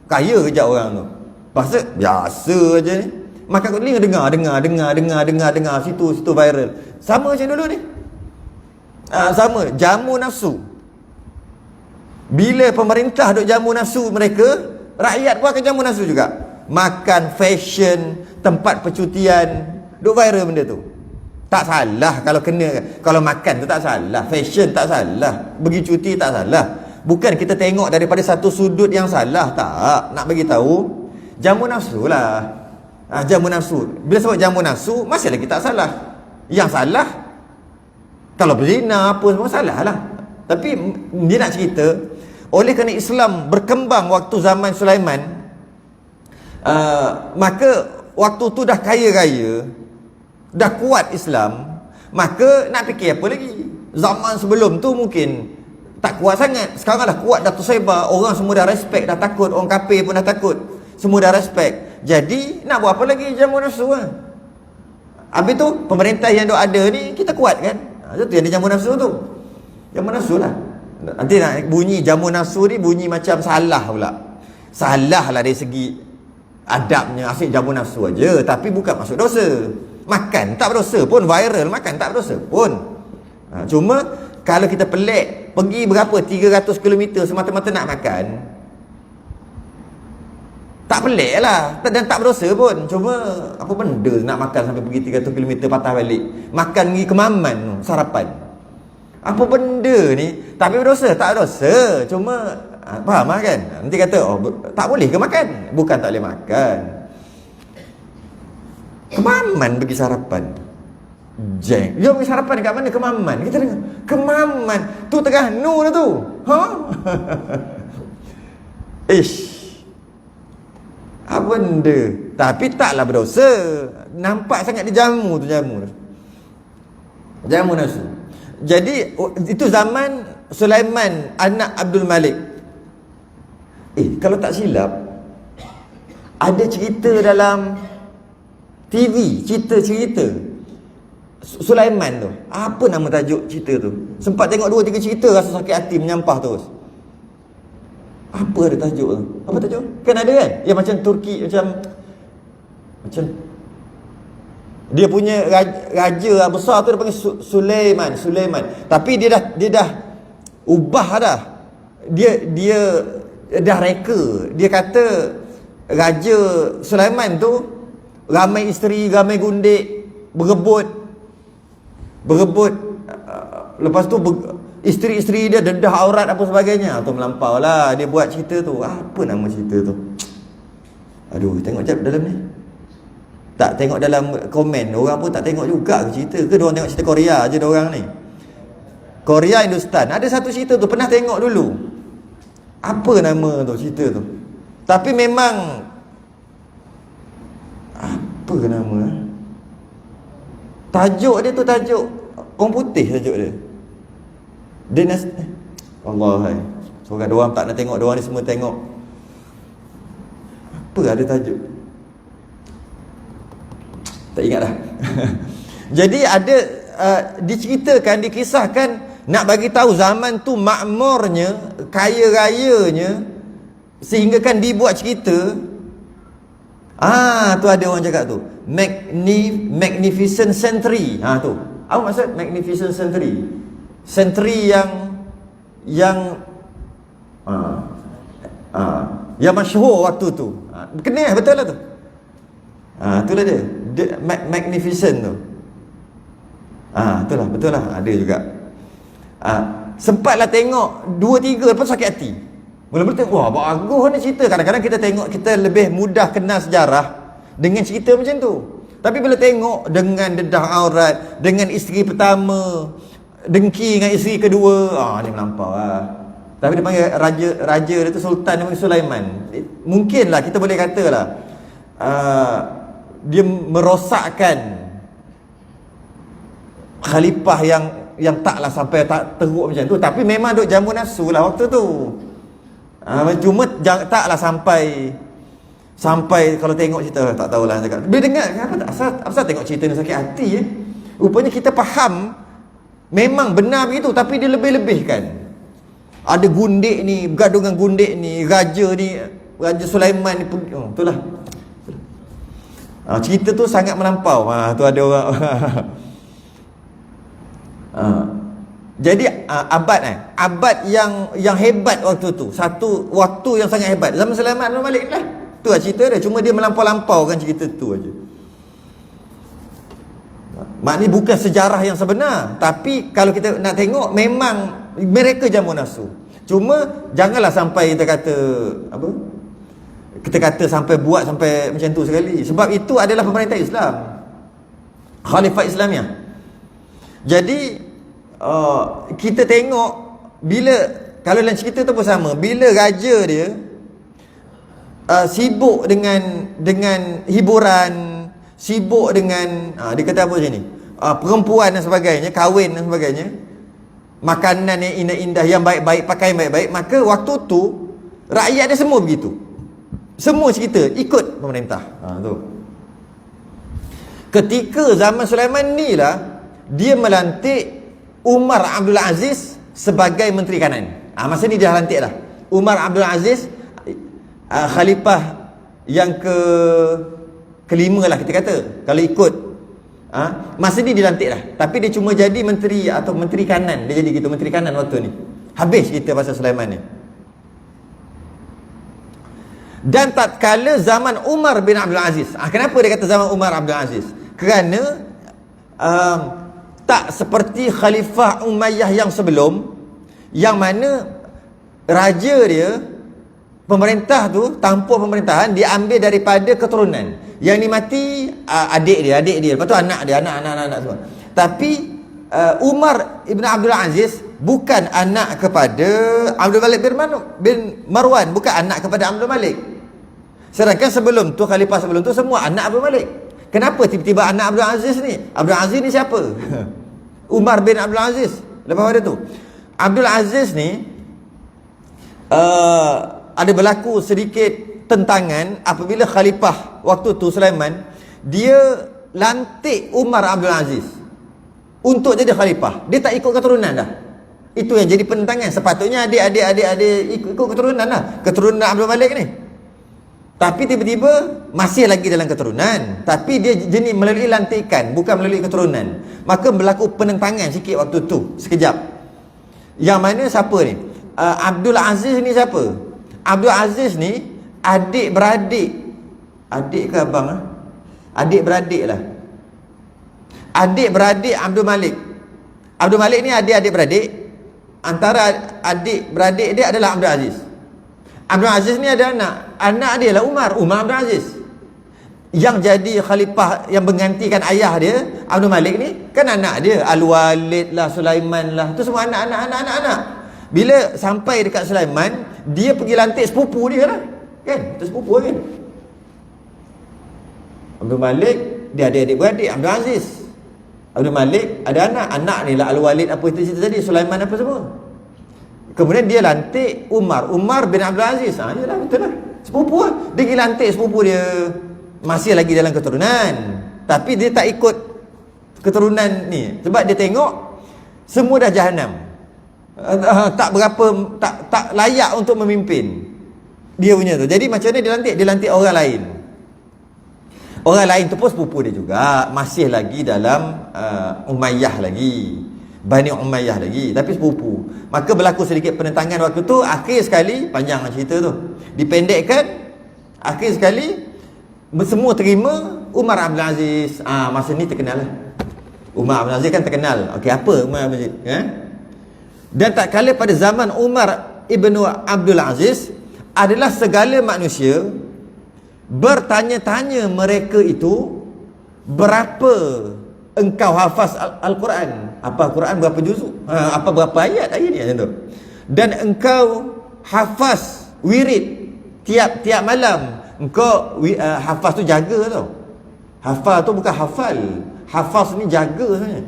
Kaya kejap orang tu. Pasal biasa je ni. Makan kot telinga, dengar. Situ viral. Sama macam dulu ni. Sama. Jamu nafsu. Bila pemerintah duk jamu nafsu mereka, rakyat pun akan jamu nafsu juga. Makan, fashion, tempat percutian, duk viral benda tu. Tak salah kalau kena. Kalau makan tu tak salah, fashion tak salah, pergi cuti tak salah. Bukan kita tengok daripada satu sudut yang salah, tak. Nak bagi tahu jamu nafsu lah. Jamu nafsu. Bila sebut jamu nafsu, masih lagi tak salah. Yang salah kalau berzina apa semua salah lah. Tapi dia nak cerita, oleh kerana Islam berkembang waktu zaman Sulaiman, maka waktu tu dah kaya-raya, dah kuat Islam, maka nak fikir apa lagi? Zaman sebelum tu mungkin tak kuat sangat. Sekarang dah kuat, dah tersebar, orang semua dah respect, dah takut, orang kafir pun dah takut, semua dah respect. Jadi nak buat apa lagi jamu nafsu lah. Habis tu pemerintah yang ada ni kita kuat kan. Itu yang dia jamu nafsu tu. Jamu nafsu lah. Nanti nak bunyi jamu nafsu ni bunyi macam salah pula. Salah lah dari segi adabnya, asyik jamu nafsu aja, tapi bukan masuk dosa. Makan tak berdosa pun, viral makan tak berdosa pun. Cuma kalau kita pelik, pergi berapa 300 km semata-mata nak makan, tak pelik lah, dan tak berdosa pun. Cuma apa benda nak makan sampai pergi 300 km patah balik, makan pergi kemaman sarapan. Apa benda ni? Tapi berdosa? Tak berdosa. Cuma faham lah kan? Nanti kata tak boleh ke makan? Bukan tak boleh makan, kemaman pergi sarapan. Jeng, dia pergi sarapan dekat mana? Kemaman. Kita dengar Kemaman tu Terengganu lah tu. Apa benda? Tapi taklah berdosa. Nampak sangat dia jamu tu, jamu nafsu. Jadi itu zaman Sulaiman anak Abdul Malik. Kalau tak silap, ada cerita dalam TV, cerita Sulaiman tu. Apa nama tajuk cerita tu? Sempat tengok 2-3 cerita, rasa sakit hati, menyampah terus. Apa ada tajuk tu? Apa tajuk? Kan ada kan? Yang macam Turki, macam dia punya raja besar tu dia panggil Sulaiman. Tapi dia dah ubah dah. Dia dah reka. Dia kata Raja Sulaiman tu ramai isteri, ramai gundik, berebut. Lepas tu isteri-isteri dia dedah aurat apa sebagainya. Tu melampau lah dia buat cerita tu. Apa nama cerita tu? Aduh, tengok jap dalam ni. Tak tengok dalam komen, orang pun tak tengok juga ke cerita ke, diorang tengok cerita Korea je diorang ni. Korea, Hindustan. Ada satu cerita tu pernah tengok dulu. Apa nama tu cerita tu? Tapi memang apa nama? Tajuk dia tu tajuk orang putih tajuk dia. Allah hai. Seorang diorang tak nak tengok, diorang ni semua tengok. Apa ada tajuk? Tak ingat dah. Jadi ada diceritakan, dikisahkan, nak bagi tahu zaman tu makmurnya, kaya rayanya, sehingga kan dibuat cerita. Tu ada orang cakap tu, magnificent century. Tu. Apa maksud magnificent century? Century yang masyhur waktu tu. Kena betul lah tu. Itulah dia. Magnificent tu. Itulah, betul lah. Ada juga. Sempatlah tengok 2-3 lepas sakit hati. Mula-mula tengok, wah bagus ni cerita. Kadang-kadang kita tengok, kita lebih mudah kenal sejarah dengan cerita macam tu. Tapi bila tengok dengan dedah aurat, dengan isteri pertama, dengki dengan isteri kedua, ni melampau lah. Tapi dia panggil raja dia tu Sultan, dia panggil Sulaiman. Mungkinlah kita boleh katalah dia merosakkan khalifah yang taklah sampai tak teruk macam tu. Tapi memang duk jamu nafsu lah waktu tu. Cuma taklah sampai kalau tengok cerita, tak tahulah cakap. Bila dengar, kenapa tak asal tengok cerita ni sakit hati Rupanya kita faham memang benar begitu, tapi dia lebih-lebihkan. Ada gundik ni, bergaduh dengan gundik ni, Raja Sulaiman ni, itulah. Cerita tu sangat melampau. Tu ada orang. Jadi abad yang hebat waktu tu, satu waktu yang sangat hebat, zaman Sulaiman bin Malik lah. Tu lah cerita dia. Cuma dia melampau-lampaukan cerita tu aja. Maknanya bukan sejarah yang sebenar, tapi kalau kita nak tengok, memang mereka jamu nafsu. Cuma janganlah sampai kita kata sampai buat sampai macam tu sekali. Sebab itu adalah pemerintah Islam, Khalifah Islamiah. Jadi kita tengok, bila kalau dalam cerita tu pun sama, bila raja dia sibuk dengan hiburan, sibuk dengan dia kata apa macam ni, perempuan dan sebagainya, kahwin dan sebagainya, makanan yang indah-indah, yang baik-baik, pakaian baik-baik, maka waktu tu rakyat dia semua begitu. Semua cerita ikut pemerintah. Tu. Ketika zaman Sulaiman ni lah, dia melantik Umar Abdul Aziz sebagai Menteri Kanan. Masa ni dia lantik lah Umar Abdul Aziz, khalifah yang kelima lah kita kata, kalau ikut. Masa ni dia lantik lah, tapi dia cuma jadi menteri atau Menteri Kanan. Dia jadi gitu, Menteri Kanan waktu ni. Habis cerita pasal Sulaiman ni. Dan tatkala zaman Umar bin Abdul Aziz, kenapa dia kata zaman Umar Abdul Aziz? Kerana tak seperti Khalifah Umayyah yang sebelum, yang mana raja dia, pemerintah tu, tampuk pemerintahan diambil daripada keturunan. Yang ni mati adik dia, lepas tu anak dia, anak semua. Tapi Umar ibn Abdul Aziz bukan anak kepada Abdul Malik bin Marwan, bukan anak kepada Abdul Malik. Sedangkan sebelum tu, khalifah sebelum tu semua anak Abdul Malik. Kenapa tiba-tiba anak Abdul Aziz ni? Abdul Aziz ni siapa? Umar bin Abdul Aziz. Lepas pada tu, Abdul Aziz ni ada berlaku sedikit tentangan apabila khalifah waktu tu Sulaiman, dia lantik Umar Abdul Aziz untuk jadi khalifah. Dia tak ikut keturunan dah. Itu yang jadi penentangan. Sepatutnya adik ikut keturunan lah, keturunan Abdul Malik ni. Tapi tiba-tiba masih lagi dalam keturunan, tapi dia jenis melalui lantikan, bukan melalui keturunan. Maka berlaku penentangan sikit waktu tu, sekejap. Yang mana siapa ni? Abdul Aziz ni siapa? Abdul Aziz ni adik-beradik. Adik ke abang? Adik-beradik lah. Adik-beradik Abdul Malik. Abdul Malik ni adik-beradik. Antara adik-beradik dia adalah Abdul Aziz. Abdul Aziz ni ada anak. Anak dia lah Umar Abdul Aziz. yang jadi khalifah yang menggantikan ayah dia, Abdul Malik ni kan anak dia, Al-Walid lah, Sulaiman lah, tu semua anak. Bila sampai dekat Sulaiman, dia pergi lantik sepupu dia lah, kan? Tu sepupu kan. Abdul Malik dia ada adik-beradik, Abdul Aziz. Abdul Malik ada anak ni lah Al-Walid apa itu cerita tadi, Sulaiman apa semua. Kemudian dia lantik Umar bin Abdul Aziz. Yalah betul lah, sepupu lah. Dia pergi lantik sepupu dia, masih lagi dalam keturunan, tapi dia tak ikut keturunan ni sebab dia tengok semua dah jahanam, tak layak untuk memimpin dia punya tu. Jadi macam mana dia lantik orang lain tu pun sepupu dia juga, masih lagi dalam Umayyah lagi, Bani Umayyah lagi, tapi sepupu. Maka berlaku sedikit penentangan waktu tu. Akhir sekali, panjang cerita tu, dipendekkan, akhir sekali semua terima Umar Abdul Aziz. Masa ni terkenal lah, Umar Abdul Aziz kan terkenal. Okey, apa Umar Abdul Aziz? Dan tak kala pada zaman Umar ibnu Abdul Aziz adalah segala manusia bertanya-tanya mereka itu, berapa engkau hafaz Al-Quran? Apa Quran berapa juzuk? Apa berapa ayat ni macam tu. Dan engkau hafaz wirid tiap malam. Engkau hafaz tu jaga tau. Hafaz tu bukan hafal. Hafaz ni jaga sebenarnya.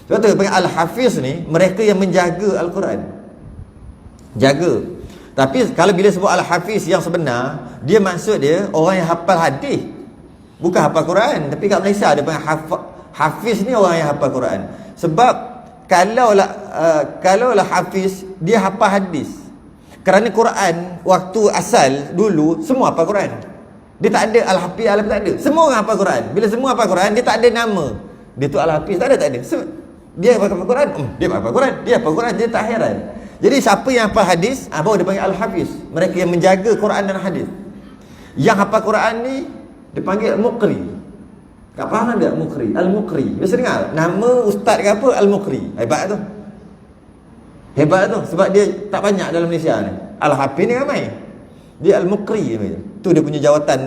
Sebab tu panggil Al-Hafiz ni, mereka yang menjaga Al-Quran. Jaga. Tapi kalau bila sebut Al-Hafiz yang sebenar, dia maksud dia orang yang hafal hadis, bukan hafal Quran. Tapi kat Malaysia dia panggil Hafiz ni orang yang hafal Quran. Sebab kalaulah Hafiz, dia hafal hadis. Kerana Quran waktu asal dulu semua hafal Quran. Dia tak ada Al-Hafiz, Al-Hafiz tak ada. Semua orang hafal Quran. Bila semua hafal Quran, dia tak ada nama. Dia tu Al-Hafiz, tak ada. Dia hafal Quran, dia hafal Quran, dia tak heran. Jadi siapa yang hafal hadis, baru dia panggil Al-Hafiz. Mereka yang menjaga Quran dan hadis. Yang hafal Quran ni dia panggil Muqri. Tak faham tak Muqri? Al-Muqri. Biasa dengar nama ustaz ke apa, Al-Muqri. Hebat tu. Sebab dia tak banyak dalam Malaysia ni. Al-Hafiz ni ramai. Dia Al-Muqri tu dia punya jawatan.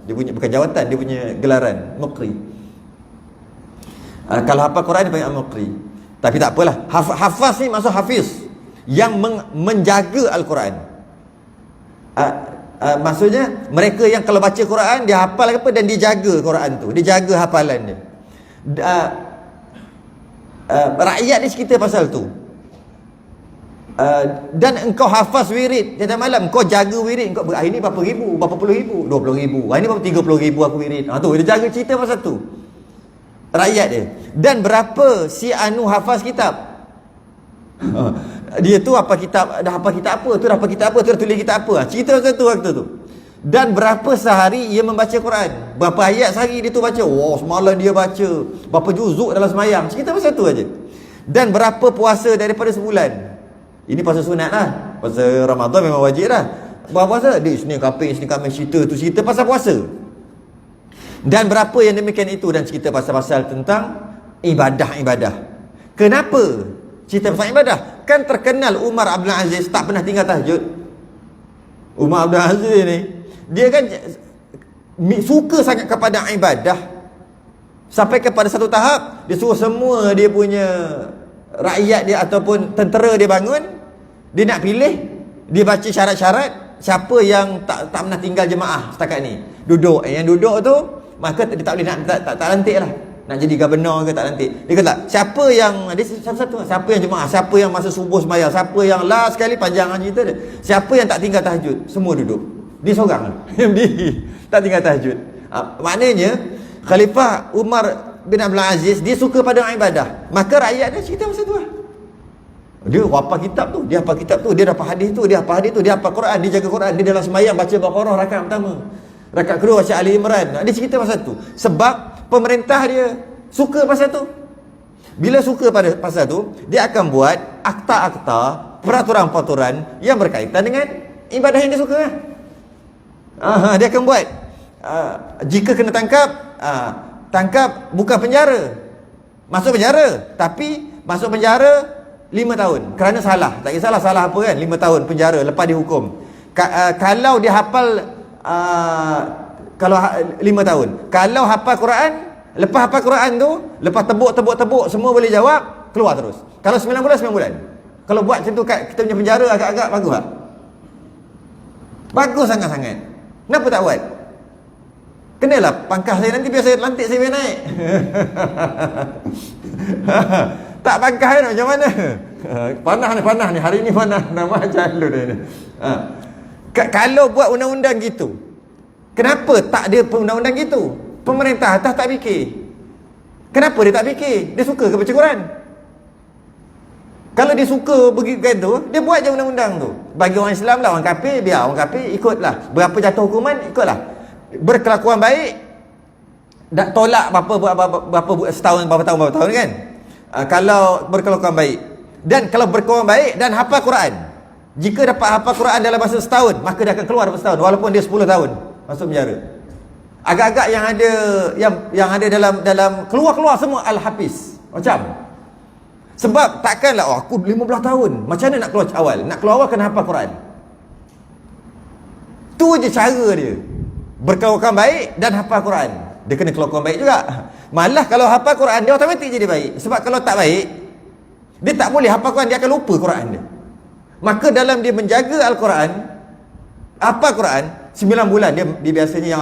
Dia punya bukan jawatan, dia punya gelaran Muqri. Kalau hafal Quran dia panggil Al-Muqri. Tapi tak apalah. Hafaz ni maksud hafiz yang menjaga Al-Quran. Maksudnya mereka yang kalau baca Quran dia hafal apa dan dia jaga Quran tu, dia jaga hafalan dia. Rakyat ni cerita pasal tu. Dan engkau hafaz wirid tiap malam, engkau jaga wirid, engkau hari ni berapa ribu, berapa puluh ribu, 20 ribu, hari ni berapa 30 ribu aku wirid. Tu dia jaga cerita pasal tu rakyat dia. Dan berapa si Anu hafaz kitab. Dia tu apa kitab, dah apa kitab apa, tu dah apa kitab apa, tu dah tulis kitab apa. Cerita pasal tu waktu tu. Dan berapa sehari ia membaca Quran, berapa ayat sehari dia tu baca. Semalam dia baca berapa juzuk dalam semayang. Cerita pasal tu aja. Dan berapa puasa daripada sebulan. Ini pasal sunat lah. Pasal Ramadan memang wajib lah. Berapa puasa? Dia Isnin Khamis cerita tu, cerita pasal puasa. Dan berapa yang demikian itu, dan cerita pasal-pasal tentang ibadah. Kenapa cerita pasal ibadah? Kan terkenal Umar Abdul Aziz tak pernah tinggal tahajud. Umar Abdul Aziz ni, dia kan suka sangat kepada ibadah. Sampai kepada satu tahap dia suruh semua dia punya rakyat dia ataupun tentera dia bangun, dia nak pilih, dia baca syarat-syarat siapa yang tak pernah tinggal jemaah setakat ni. Duduk, yang duduk tu maka dia tak boleh nak tak lantik lah. Nak jadi governor ke tak lantik. Dia kata siapa yang dia satu-satu, siapa yang jemaah, siapa yang masa subuh sembahyang, siapa yang last sekali panjang cerita dia. Siapa yang tak tinggal tahajud, semua duduk. Dia seorang yang berdiri tak tinggal tahajud. Maknanya Khalifah Umar bin Abdul Aziz dia suka pada ibadah. Maka rakyat dia cerita pasal tu lah. Dia hafal kitab tu, dia hafal kitab tu, dia dapat hadis tu, dia hafal hadis tu, dia hafal Quran, dia jaga Quran, dia dalam sembahyang baca Baqarah rakaat pertama, rakaat kedua baca Ali Imran. Dia cerita pasal tu sebab pemerintah dia suka pasal tu. Bila suka pada pasal tu, dia akan buat akta-akta, peraturan-peraturan yang berkaitan dengan ibadah yang dia suka. Dia akan buat jika kena tangkap bukan penjara, masuk penjara, tapi masuk penjara 5 tahun kerana salah. Tak kisahlah salah apa kan, 5 tahun penjara lepas dihukum. Kalau dia hafal Kalau 5 tahun. Kalau hafal Quran, lepas hafal Quran tu, lepas tebuk semua boleh jawab, keluar terus. Kalau 9 bulan 9 bulan. Kalau buat macam tu kat kita punya penjara agak-agak bagus tak? Bagus sangat-sangat. Kenapa tak buat? Kenalah pangkah saya nanti biar saya lantik saya biar naik. Tak pangkah kan macam mana? Panah ni hari ni panah nama jalur dia ni. Kalau buat undang-undang gitu, kenapa tak ada undang-undang gitu? Pemerintah atas tak fikir. Kenapa dia tak fikir? Dia suka ke baca Quran? Kalau dia suka begitu, dia buat je undang-undang tu. Bagi orang Islam lah, orang kafir, biar orang kafir ikutlah. Berapa jatuh hukuman, ikutlah. Berkelakuan baik, dah tolak berapa setahun, berapa tahun kan? Kalau berkelakuan baik. Dan kalau berkelakuan baik dan hafal Quran. Jika dapat hafal Quran dalam masa setahun, maka dia akan keluar dalam setahun. Walaupun dia 10 tahun masuk penjara. Agak-agak yang ada dalam keluar semua Al-Hafiz. Macam sebab takkanlah aku 15 tahun. Macam mana nak keluar awal? Nak keluar awal kena hafal Quran. Tu je cara dia. Berkelakuan baik dan hafal Quran. Dia kena kelakuan baik juga. Malah kalau hafal Quran dia automatik jadi baik. Sebab kalau tak baik, dia tak boleh hafal Quran, dia akan lupa Quran dia. Maka dalam dia menjaga Al-Quran, hafal Quran 9 bulan dia biasanya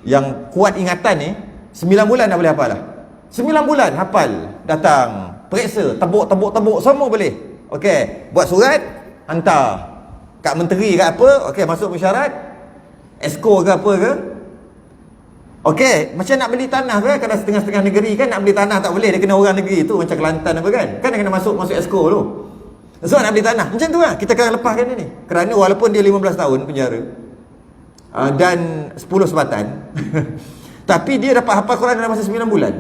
yang kuat ingatan ni 9 bulan dah boleh hafal lah. 9 bulan hafal, datang, periksa, tebuk semua boleh. Okey, buat surat, hantar kat menteri kat apa, okey masuk mesyuarat, esko ke apa ke. Okey, macam nak beli tanah ke, kalau setengah-setengah negeri kan nak beli tanah tak boleh, dia kena orang negeri tu macam Kelantan apa kan. Kan dia kena masuk esko tu. So nak beli tanah, macam tu lah, kita akan lepaskan dia ni. Kerana walaupun dia 15 tahun penjara dan 10 sebatan tapi dia dapat hafal Quran dalam masa 9 bulan.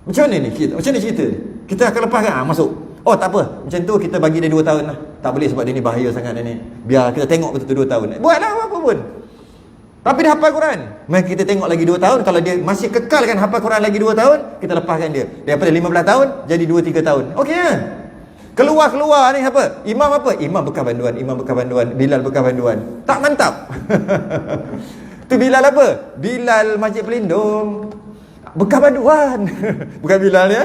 Macam mana ni kita? Macam mana cerita ni? Kita akan lepaskan, masuk. Oh tak apa, macam tu kita bagi dia 2 tahun lah. Tak boleh sebab dia ni bahaya sangat dia ni. Biar kita tengok betul-betul 2 tahun. Buatlah apa pun. Tapi dia hafal Quran. Mari kita tengok lagi 2 tahun. Kalau dia masih kekalkan hafal Quran lagi 2 tahun, kita lepaskan dia. Daripada 15 tahun jadi 2-3 tahun. Okey kan? Keluar ni apa? Imam apa? Imam bekal banduan, Bilal bekal banduan. Tak mantap. Tu Bilal apa? Bilal Masjid Pelindung. Bekal banduan. Bukan Bilal ya.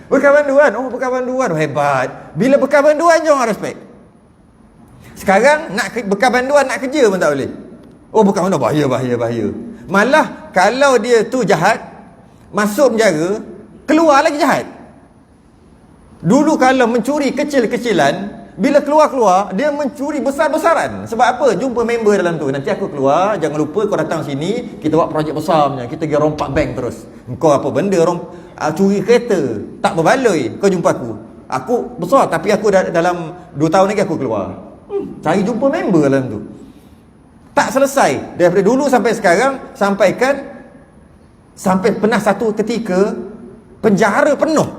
Bekal banduan. Oh, bekal banduan. Oh, hebat. Bila bekal banduan je orang respect. Sekarang nak bekal banduan nak kerja pun tak boleh. Oh, bekal banduan bahaya. Malah kalau dia tu jahat, masuk penjara, keluar lagi jahat. Dulu kalau mencuri kecil-kecilan, bila keluar dia mencuri besar-besaran. Sebab apa? Jumpa member dalam tu. Nanti aku keluar, jangan lupa kau datang sini, kita buat projek besar punya. Kita pergi rompak bank terus. Kau apa benda curi kereta, tak berbaloi, kau jumpa aku. Aku besar tapi aku dalam 2 tahun lagi aku keluar. Cari jumpa member dalam tu. Tak selesai. Daripada dulu sampai sekarang, sampai pernah satu ketika penjara penuh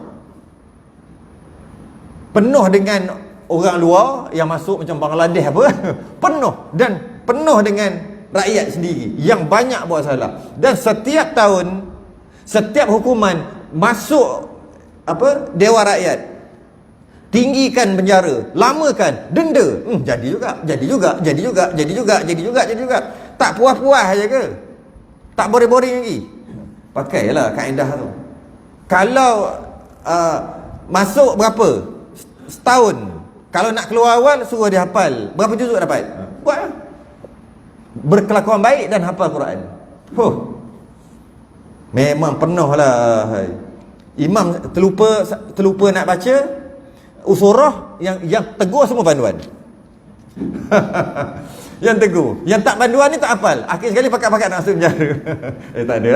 dengan orang luar yang masuk macam Bangladesh apa. penuh dengan rakyat sendiri yang banyak buat salah. Dan setiap tahun, setiap hukuman masuk Dewan Rakyat, tinggikan penjara, lamakan, denda. Jadi juga. Tak puas-puas aja ke? Tak boring-boring lagi. Pakailah kaedah tu. Kalau masuk berapa? Setahun. Kalau nak keluar awal, suruh dia hafal. Berapa juzuk dapat? Buatlah. Berkelakuan baik dan hafal Quran. Memang penuh lah. Imam terlupa nak baca usurah, yang tegur semua panduan. Yang tegur, yang tak panduan ni tak hafal. Akhir sekali pakat-pakat nak masuk penjara. Tak ada.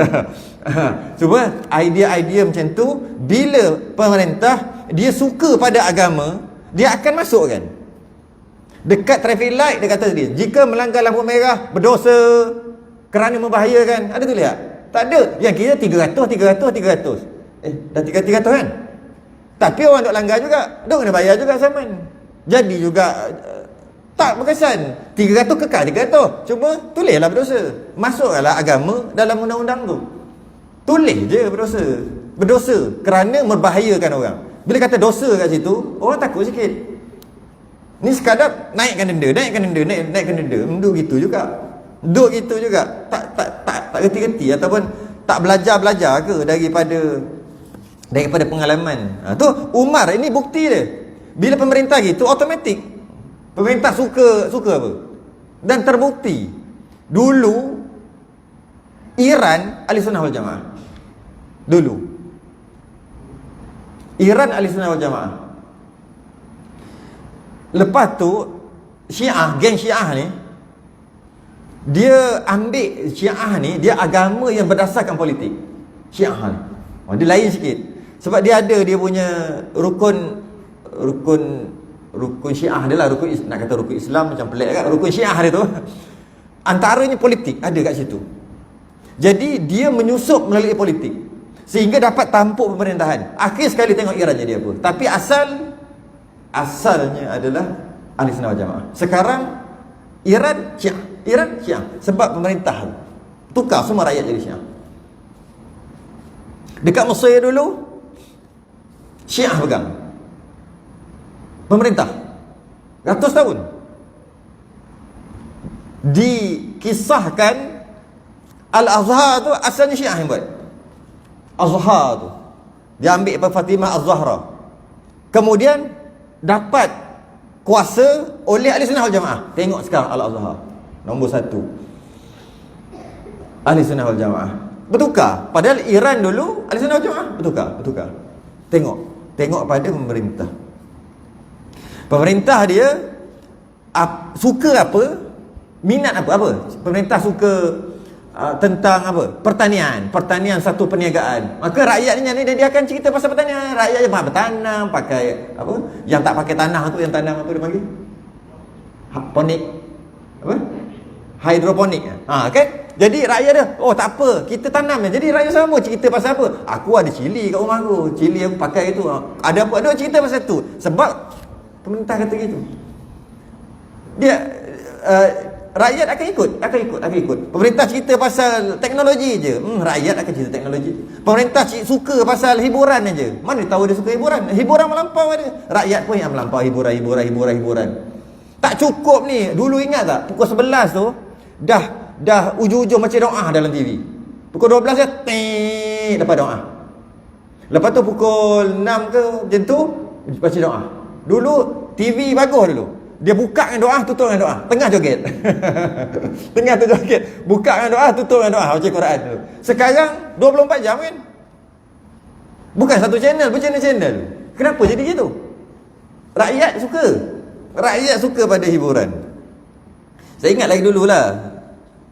Cuma idea-idea macam tu, bila pemerintah dia suka pada agama, dia akan masukkan. Dekat traffic light dia kata dia, jika melanggar lampu merah berdosa kerana membahayakan. Ada tu lihat? Tak ada. Yang kira 300. Dah 300 kan? Tapi orang duk langgar juga, duk kena bayar juga saman. Jadi juga tak berkesan. 300 kekal 300. Cuma tulislah berdosa. Masuklah agama dalam undang-undang tu. Tulis je berdosa kerana membahayakan orang. Bila kata dosa kat situ, orang takut sikit. Ni sekadar naikkan denda. Denda gitu juga. Duk gitu juga. Tak reti-reti ataupun tak belajar-belajar ke daripada pengalaman. Tu Umar ini bukti dia. Bila pemerintah gitu automatik pemerintah suka apa? Dan terbukti. Dulu Iran Ahli Sunnah wal Jamaah. Dulu Iran Ahli Sunnah wal Jamaah. Lepas tu Syiah, geng Syiah ni, dia ambil Syiah ni, dia agama yang berdasarkan politik. Syiah ni dia lain sikit. Sebab dia ada dia punya rukun Syiah dia lah. Nak kata rukun Islam macam pelik kan. Rukun Syiah dia tu antaranya politik ada kat situ. Jadi dia menyusup melalui politik sehingga dapat tampuk pemerintahan. Akhir sekali tengok Iran jadi apa. Tapi asalnya adalah Ahli Sunnah wal Jamaah. Sekarang Iran Syiah sebab pemerintah tukar semua rakyat jadi Syiah. Dekat Mesir dulu Syiah pegang pemerintah ratus tahun. Dikisahkan Al-Azhar tu asalnya Syiah yang buat. Azhar tu dia ambil Ibn Fatimah Az-Zahra, kemudian dapat kuasa oleh Ahli Sunnah wal Jamaah. Tengok sekarang Al-Azhar nombor 1 Ahli Sunnah wal Jamaah. Bertukar. Padahal Iran dulu Ahli Sunnah wal Jamaah. Bertukar. Tengok pada pemerintah. Pemerintah dia suka apa, minat apa. Pemerintah suka tentang apa? Pertanian satu perniagaan. Maka rakyatnya ni dia akan cerita pasal pertanian. Rakyat je bertanam, pakai apa? Yang tak pakai tanah tu, yang tanam apa dia panggil? Ponik. Apa? Hidroponik. Kan? Jadi rakyat dia, tak apa, kita tanam je. Jadi rakyat sama cerita pasal apa? Aku ada cili kat rumah aku. Cili aku pakai itu. Ada apa? Ada cerita pasal tu. Sebab pemerintah kata gitu. Dia rakyat akan ikut. Pemerintah cerita pasal teknologi je, rakyat akan cerita teknologi. Pemerintah suka pasal hiburan aja. Mana tahu dia suka hiburan? Hiburan melampau ada. Rakyat pun yang melampau hiburan. Tak cukup ni. Dulu ingat tak? Pukul 11 tu dah ujung-ujung macam doa dalam TV. Pukul 12 dia dapat doa. Lepas tu pukul 6 ke macam tu baca doa. Dulu TV bagus dulu. Dia buka dengan doa, tutup dengan doa. Tengah joget. Buka dengan doa, tutup dengan doa. Baca Quran tu. Sekarang 24 jam kan? Bukan satu channel, berchannel-channel. Kenapa jadi gitu? Rakyat suka pada hiburan. Saya ingat lagi dululah.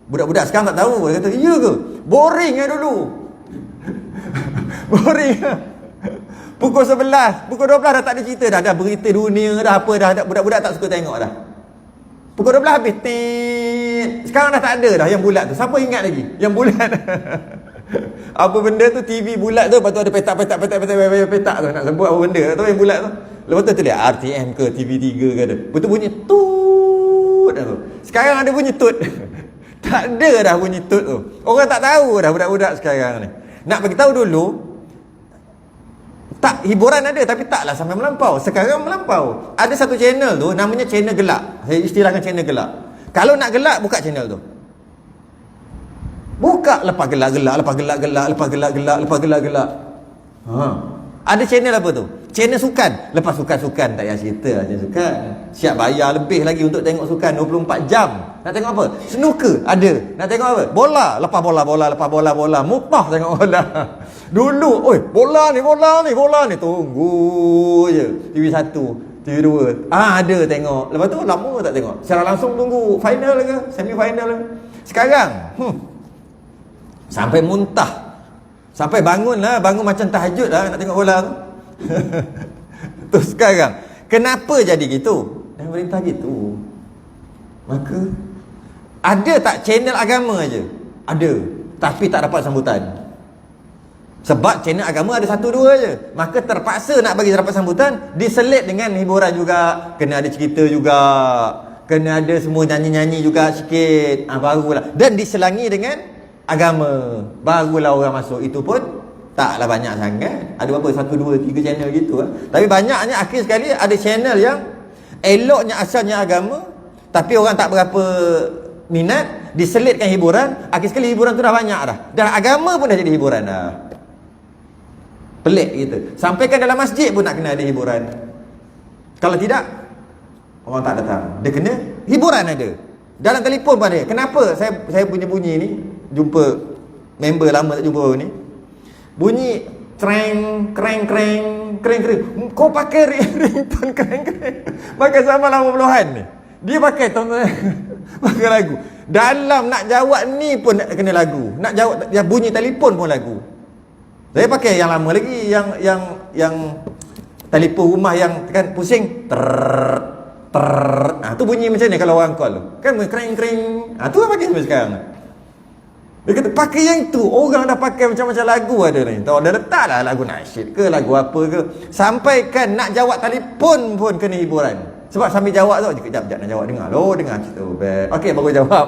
Budak-budak sekarang tak tahu. Dia kata, iya ke? Boring lah dulu. Boring lah. Pukul 11, pukul 12 dah tak ada cerita dah. Dah berita dunia dah apa dah. Budak-budak tak suka tengok dah. Pukul 12 habis. Sekarang dah tak ada dah yang bulat tu. Siapa ingat lagi? Yang bulat. Apa benda tu, TV bulat tu. Lepas tu ada petak tu. Nak sebut apa benda tu yang bulat tu. Lepas tu lihat RTM ke TV3 ke ada. Betul bunyi tut tu. Sekarang ada bunyi tut. Tak ada dah bunyi tut tu. Orang tak tahu dah budak-budak sekarang ni. Nak bagi tahu dulu, tak, hiburan ada tapi taklah sampai melampau. Sekarang melampau. Ada satu channel tu namanya channel gelak. Saya istilahkan channel gelak. Kalau nak gelak, buka channel tu. Buka, lepas gelak. Ada channel apa tu? Channel sukan. Lepas sukan tak payah cerita je sukan. Siap bayar lebih lagi untuk tengok sukan 24 jam. Nak tengok apa? Snooker ada. Nak tengok apa? Bola. Lepas bola. Mupah tengok bola. Dulu, bola ni. Tunggu je. TV 1, TV 2. Ada tengok. Lepas tu lama tak tengok. Secara langsung tunggu final ke, semi final ke. Sekarang, sampai muntah. Sampai bangun macam tahajud lah nak tengok bola tu. Tu sekarang. Kenapa jadi gitu? Dan pemerintah gitu. Maka ada tak channel agama je? Ada. Tapi tak dapat sambutan. Sebab channel agama ada 1-2 je. Maka terpaksa nak bagi dapat sambutan, diselit dengan hiburan juga. Kena ada cerita juga. Kena ada semua nyanyi-nyanyi juga sikit. Barulah. Dan diselangi dengan agama. Barulah orang masuk. Itu pun taklah banyak sangat. Ada berapa? 1, 2, 3 channel gitu lah. Tapi banyaknya akhir sekali ada channel yang eloknya asalnya agama, tapi orang tak berapa minat, diselitkan hiburan, akhir sekali hiburan tu dah banyak dah. Dah agama pun dah jadi hiburan dah. Pelik gitu. Sampaikan dalam masjid pun nak kena ada hiburan. Kalau tidak, orang tak datang. Dia kena hiburan ada. Dalam telefon pun ada. Kenapa saya punya bunyi ni, jumpa member lama tak jumpa baru ni, bunyi kreng. Kau pakai ringtone kreng. Pakai sama 80-an ni. Dia pakai tonton pakai lagu. Dalam nak jawab ni pun nak kena lagu. Nak jawab dia bunyi telefon pun lagu. Saya pakai yang lama lagi, yang telefon rumah yang kan pusing tu bunyi macam ni kalau orang call tu. Kan kreng. Tu lah pakai sampai sekarang. Dia kata pakai yang tu. Orang dah pakai macam-macam lagu ada ni. Tahu dah letaklah lagu nasyid ke, lagu apa ke. Sampaikan nak jawab telefon pun kena hiburan. Sebab sambil jawab tu, kejap nak jawab, dengar cerita. Okey, baru jawab.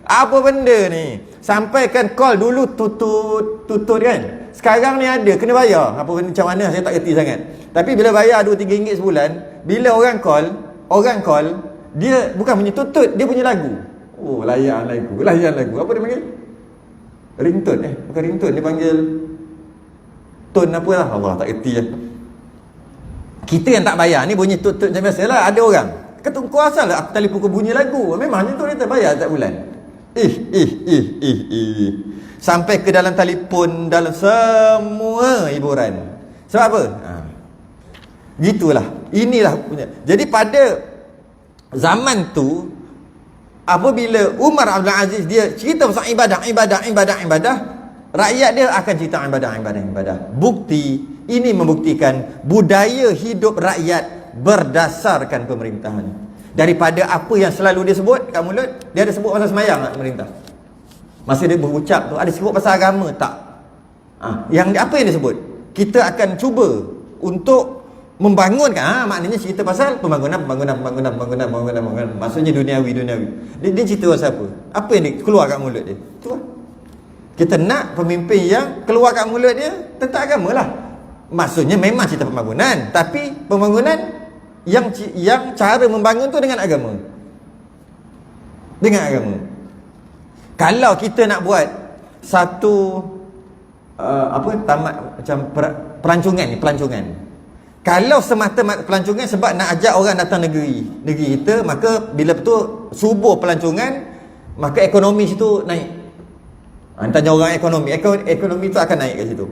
Apa benda ni? Sampaikan call dulu tutut kan. Sekarang ni ada kena bayar. Apa benda macam mana saya tak kerti sangat. Tapi bila bayar RM2-3 sebulan, bila orang call, dia bukan punya tutut, dia punya lagu. Oh, layan lagu. Apa dia panggil? Ringtone bukan ringtone, dia panggil tone apa lah. Allah tak kerti lah. Kita yang tak bayar ni bunyi tutut macam biasa lah. Ada orang kata kau asal lah aku telefon kau bunyi lagu. Memangnya tu dia bayar tak bulan. Sampai ke dalam telefon, dalam semua hiburan. Sebab apa? Gitulah. Inilah punya. Jadi pada zaman tu, apabila Umar Abdul Aziz dia cerita pasal ibadah, rakyat dia akan cerita ibadah. Bukti ini membuktikan budaya hidup rakyat berdasarkan pemerintahan. Daripada apa yang selalu dia sebut kat mulut, dia ada sebut pasal semayang tak pemerintah? Masa dia berucap tu ada sebut pasal agama tak? Apa yang dia sebut? Kita akan cuba untuk membangunkan. Maknanya cerita pasal pembangunan. Maksudnya duniawi. Dia cerita pasal apa? Apa yang dia keluar kat mulut dia? Tu lah. Kita nak pemimpin yang keluar kat mulut dia tentang agama lah. Maksudnya memang cerita pembangunan, tapi pembangunan yang cara membangun tu dengan agama. Kalau kita nak buat satu tamat macam pelancongan. Kalau semata-mata pelancongan sebab nak ajak orang datang negeri kita, maka bila betul subuh pelancongan, maka ekonomi situ naik. Tanya orang ekonomi tu akan naik kat situ.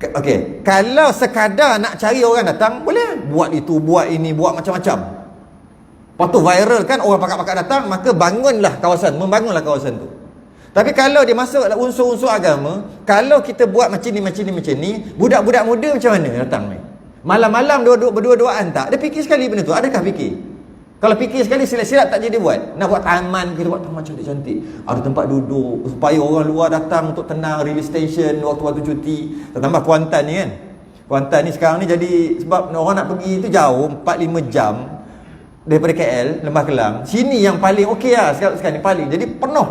Okey, kalau sekadar nak cari orang datang, boleh buat itu, buat ini, buat macam-macam. Lepas tu viral kan, orang pakak-pakak datang, maka membangunlah kawasan tu. Tapi kalau dia masuk unsur-unsur agama, kalau kita buat macam ni, budak-budak muda macam mana datang ni? Malam-malam berdua-duaan tak? Dia fikir sekali benda tu, adakah fikir? Kalau fikir sekali silat-silat tak jadi buat. Nak buat taman, kita buat taman cantik-cantik. Ada tempat duduk supaya orang luar datang untuk tenang, release station waktu-waktu cuti. Tambah Kuantan ni kan. Kuantan ni sekarang ni jadi sebab orang nak pergi tu jauh 4-5 jam daripada KL, Lembah Kelang. Sini yang paling okey lah sekarang ni paling. Jadi penuh.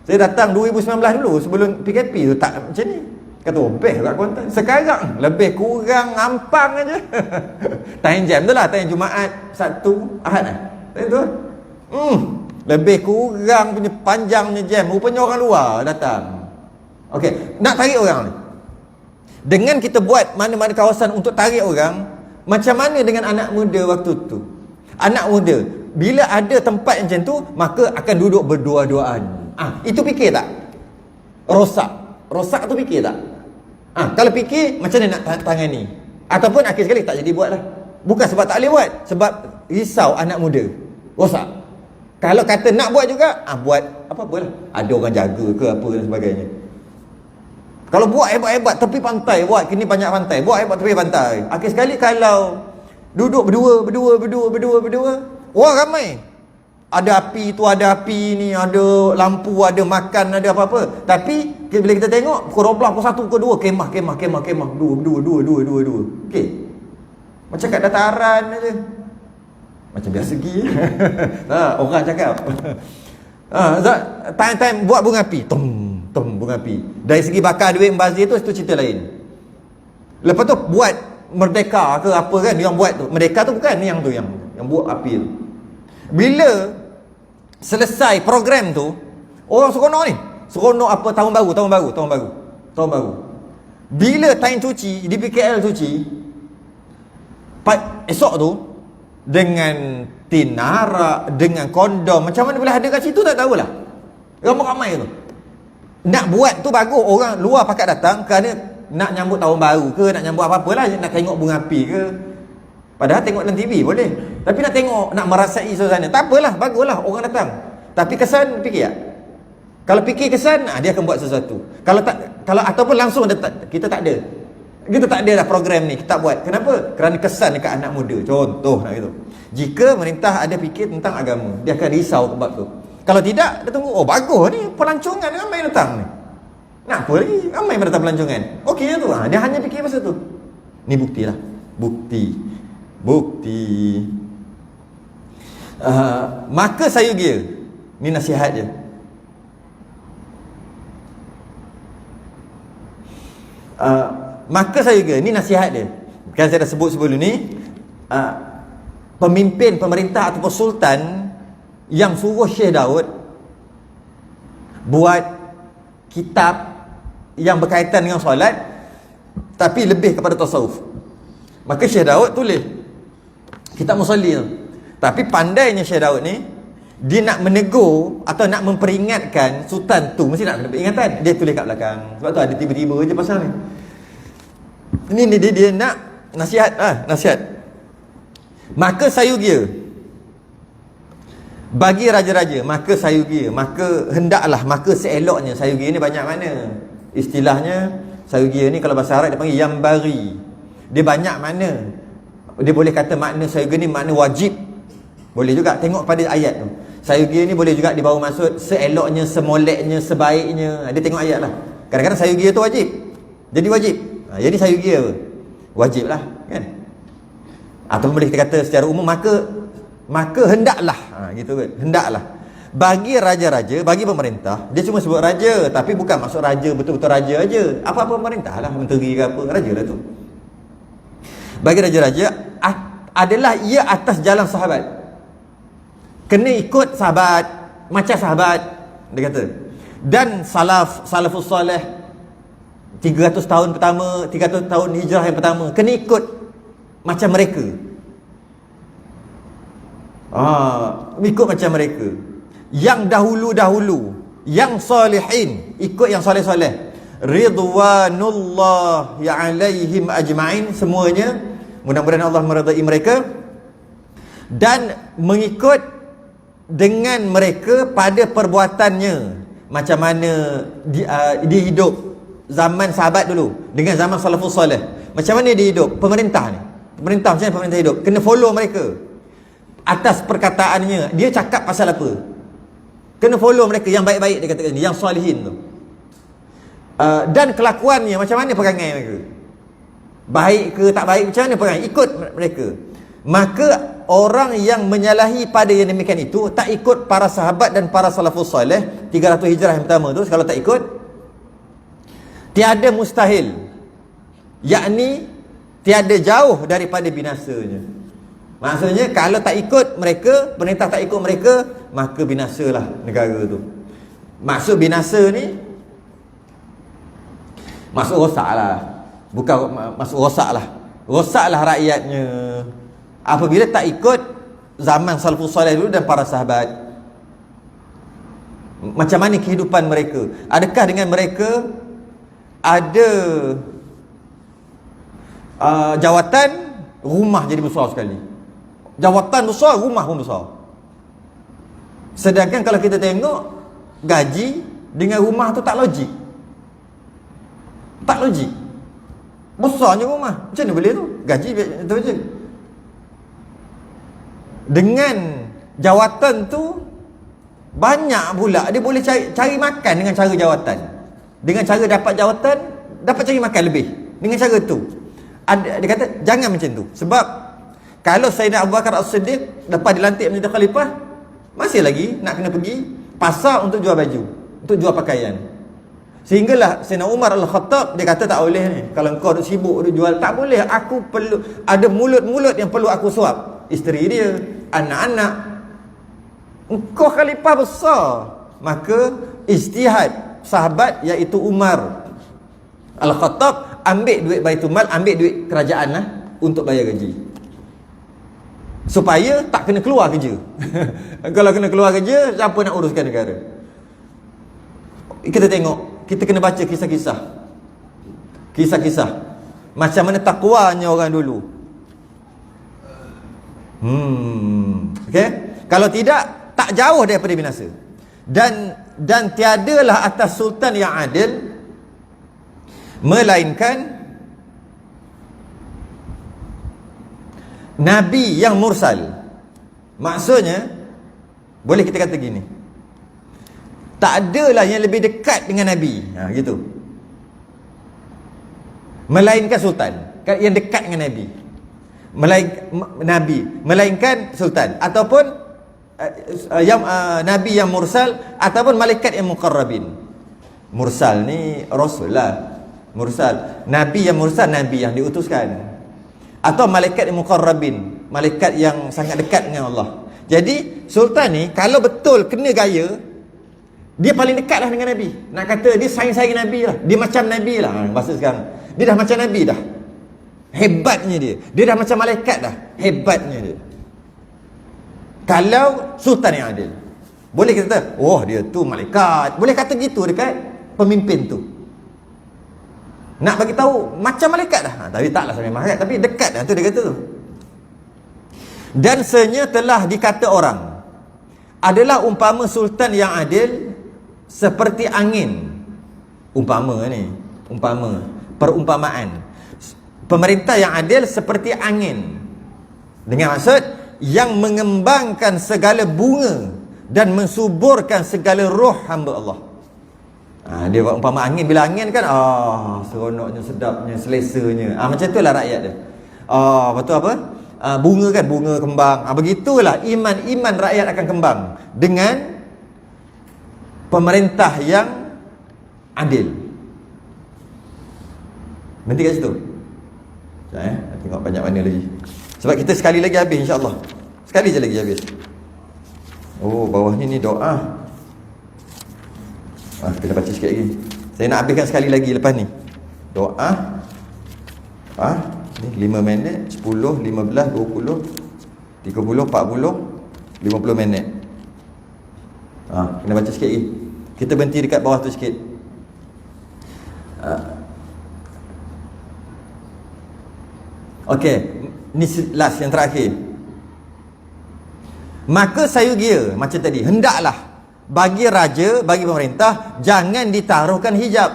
Saya datang 2019 dulu sebelum PKP tu tak macam ni. Kata best kat Kuantan. Sekarang lebih kurang ampang aja. Time jam tu lah, time Jumaat, Sabtu, Ahad lah. Time tu. Lebih kurang punya panjang punya jam. Rupanya orang luar datang. Okey, nak tarik orang ni. Dengan kita buat mana-mana kawasan untuk tarik orang, macam mana dengan anak muda waktu tu? Anak muda, bila ada tempat macam tu, maka akan duduk berdua-duaan. Itu fikir tak? Rosak tu fikir tak? Kalau fikir macam mana nak tangani, ataupun akhir sekali tak jadi buat lah. Bukan sebab tak boleh buat, sebab risau anak muda rosak. Kalau kata nak buat juga, buat apa-apalah, ada orang jaga ke apa dan sebagainya. Kalau buat hebat-hebat tepi pantai, buat kini banyak pantai, buat hebat tepi pantai, akhir sekali kalau duduk berdua, orang ramai. Ada api tu, ada api ni, ada lampu, ada makan, ada apa-apa. Tapi bila kita tengok pukul 12, pukul 1, pukul 2, kemah. Dua. Okey. Macam kat dataran aja. Macam biasa pergi. Orang cakap. Time buat bunga api. Bunga api. Dari segi bakar duit membazir tu, itu cerita lain. Lepas tu buat merdeka ke apa kan, yang buat tu. Merdeka tu bukan yang buat api tu. Bila selesai program tu, orang seronok ni. Seronok apa tahun baru. Bila time cuci di PKL cuci, esok tu dengan tin arak, dengan kondom, macam mana boleh ada kat situ tak tahulah. Ramai-ramai tu. Nak buat tu bagus, orang luar pakat datang kerana nak nyambut tahun baru ke, nak nyambut apa-apalah, nak tengok bunga api ke. Padahal tengok dalam TV boleh. Tapi nak tengok, nak merasai suasana, tak apalah, baguslah orang datang. Tapi kesan fikir tak? Kalau fikir kesan, dia akan buat sesuatu. Kalau ataupun langsung kita tak ada. Kita tak ada dah program ni, kita tak buat. Kenapa? Kerana kesan dekat anak muda. Contoh nak gitu. Jika pemerintah ada fikir tentang agama, dia akan risau sebab tu. Kalau tidak, dia tunggu, oh bagus ni, pelancongan ramai datang ni. Nak apa lagi? Ramai datang pelancongan. Okey tu. Dia hanya fikir pasal tu. Ni buktilah. Bukti. Maka sayugia. Ni nasihat je. Maka sayugia. Ni nasihat dia. Kan saya dah sebut sebelum ni, pemimpin pemerintah ataupun sultan yang suruh Syekh Daud buat kitab yang berkaitan dengan solat tapi lebih kepada tasawuf. Maka Syekh Daud tulis kitab Musalli tu. Tapi pandainya Syekh Daud ni, dia nak menegur atau nak memperingatkan sultan tu, mesti nak kena peringatan. Dia tulis kat belakang. Sebab tu ada tiba-tiba je pasal ni. Ini dia nak nasihat. Nasihat. Maka sayugia bagi raja-raja, maka sayugia, maka hendaklah, maka seeloknya. Sayugia ni banyak mana istilahnya. Sayugia ni kalau bahasa Arab dia panggil yambari. Dia banyak mana. Dia boleh kata makna sayugia ni makna wajib. Boleh juga tengok pada ayat tu. Sayugia ni boleh juga dibawa maksud seeloknya, semoleknya, sebaiknya. Dia tengok ayat lah. Kadang-kadang sayugia tu wajib. Jadi wajib. Jadi sayugia wajib lah kan. Atau boleh kita kata secara umum, maka hendaklah, gitu kan. Hendaklah bagi raja-raja, bagi pemerintah. Dia cuma sebut raja, tapi bukan maksud raja betul-betul raja aja. Apa-apa pemerintah lah, menteri ke apa, raja lah tu. Bagi raja-raja adalah ia atas jalan sahabat. Kena ikut sahabat, macam sahabat dia kata. Dan salafus soleh 300 tahun pertama, 300 tahun hijrah yang pertama, kena ikut macam mereka. Ikut macam mereka. Yang dahulu-dahulu, yang salihin, ikut yang soleh-soleh. Ridwanullah alaihim ajma'in, semuanya mudah-mudahan Allah meridai mereka. Dan mengikut dengan mereka pada perbuatannya. Macam mana dia hidup zaman sahabat dulu dengan zaman salafus soleh. Macam mana dia hidup? Pemerintah ni, pemerintah macam mana pemerintah hidup? Kena follow mereka atas perkataannya. Dia cakap pasal apa, kena follow mereka. Yang baik-baik dia katakan, yang salihin tu. Dan kelakuannya, macam mana perangai mereka, baik ke tak baik, macam mana perangai, ikut mereka. Maka orang yang menyalahi pada yang demikian itu, tak ikut para sahabat dan para salafus soleh 300 hijrah yang pertama tu, kalau tak ikut, tiada mustahil, yakni tiada jauh daripada binasanya. Maksudnya kalau tak ikut mereka, pemerintah tak ikut mereka, maka binasalah negara tu. Maksud binasa ni maksud rosak lah. Bukan maksud rosak lah. Rosaklah rakyatnya apabila tak ikut zaman salafus soleh dulu dan para sahabat. Macam mana kehidupan mereka? Adakah dengan mereka ada jawatan, rumah jadi besar sekali. Jawatan besar, rumah pun besar. Sedangkan kalau kita tengok gaji dengan rumah tu tak logik. Tak logik. Besarnya rumah, macam mana boleh tu? Gaji tu je. Dengan jawatan tu banyak pula dia boleh cari makan dengan cara jawatan. Dengan cara dapat jawatan, dapat cari makan lebih. Dengan cara tu. Dia kata jangan macam tu. Sebab kalau Sayyidina Abu Bakar As-Siddiq lepas dilantik menjadi khalifah, masih lagi nak kena pergi pasar untuk jual baju, untuk jual pakaian. Sehinggalah Sayyidina Umar Al-Khattab, dia kata tak boleh ni. Kalau kau duk sibuk duk jual, tak boleh. Aku perlu, ada mulut-mulut yang perlu aku suap. Isteri dia, anak-anak. engkau khalifah besar. Maka ijtihad sahabat iaitu Umar Al-Khattab ambil duit Baitul Mal, ambil duit kerajaan lah untuk bayar gaji, supaya tak kena keluar kerja. Kalau kena keluar kerja, siapa nak uruskan negara? Kita tengok, kita kena baca kisah-kisah macam mana takwanya orang dulu. Okay? Kalau tidak, tak jauh daripada binasa. Dan tiadalah atas sultan yang adil melainkan Nabi yang mursal. Maksudnya, boleh kita kata gini, tak adalah yang lebih dekat dengan Nabi, gitu, melainkan sultan yang dekat dengan Nabi. Melainkan sultan, ataupun Nabi yang mursal, ataupun malaikat yang muqarrabin. Mursal ni Rasul lah, mursal. Nabi yang mursal, Nabi yang diutuskan, atau malaikat yang muqarrabin, malaikat yang sangat dekat dengan Allah. Jadi sultan ni kalau betul kena gaya, dia paling dekat lah dengan Nabi. Nak kata dia saing-saing Nabi lah, dia macam Nabi lah, bahasa sekarang. Dia dah macam Nabi dah, hebatnya dia. Dia dah macam malaikat dah, hebatnya dia. Kalau sultan yang adil, boleh kita kata, oh dia tu malaikat. Boleh kata gitu dekat pemimpin tu. Nak bagi tahu macam malaikat dah. Tapi taklah sampai malaikat, tapi dekat dah tu dia kata tu. Dan senyata telah dikata orang adalah umpama sultan yang adil seperti angin. Umpama ni, perumpamaan. Pemerintah yang adil seperti angin, dengan maksud yang mengembangkan segala bunga dan mensuburkan segala roh hamba Allah. Dia buat umpama angin. Bila angin kan, seronoknya, sedapnya, selesanya. Macam itulah rakyat dia. Betul apa? Bunga kan, bunga kembang. Begitulah iman rakyat akan kembang dengan pemerintah yang adil. Berhenti kat situ. Tengok banyak mana lagi. Sebab kita sekali lagi habis, insya-Allah. Sekali je lagi habis. Bawah ni doa. Kita baca sikit lagi. Saya nak habiskan sekali lagi lepas ni. Doa. Ni 5 minit, 10, 15, 20, 30, 40, 50 minit. Kena baca sikit lagi. Kita berhenti dekat bawah tu sikit. Okey, ni last yang terakhir. Maka sayugia macam tadi, hendaklah bagi raja, bagi pemerintah, jangan ditaruhkan hijab.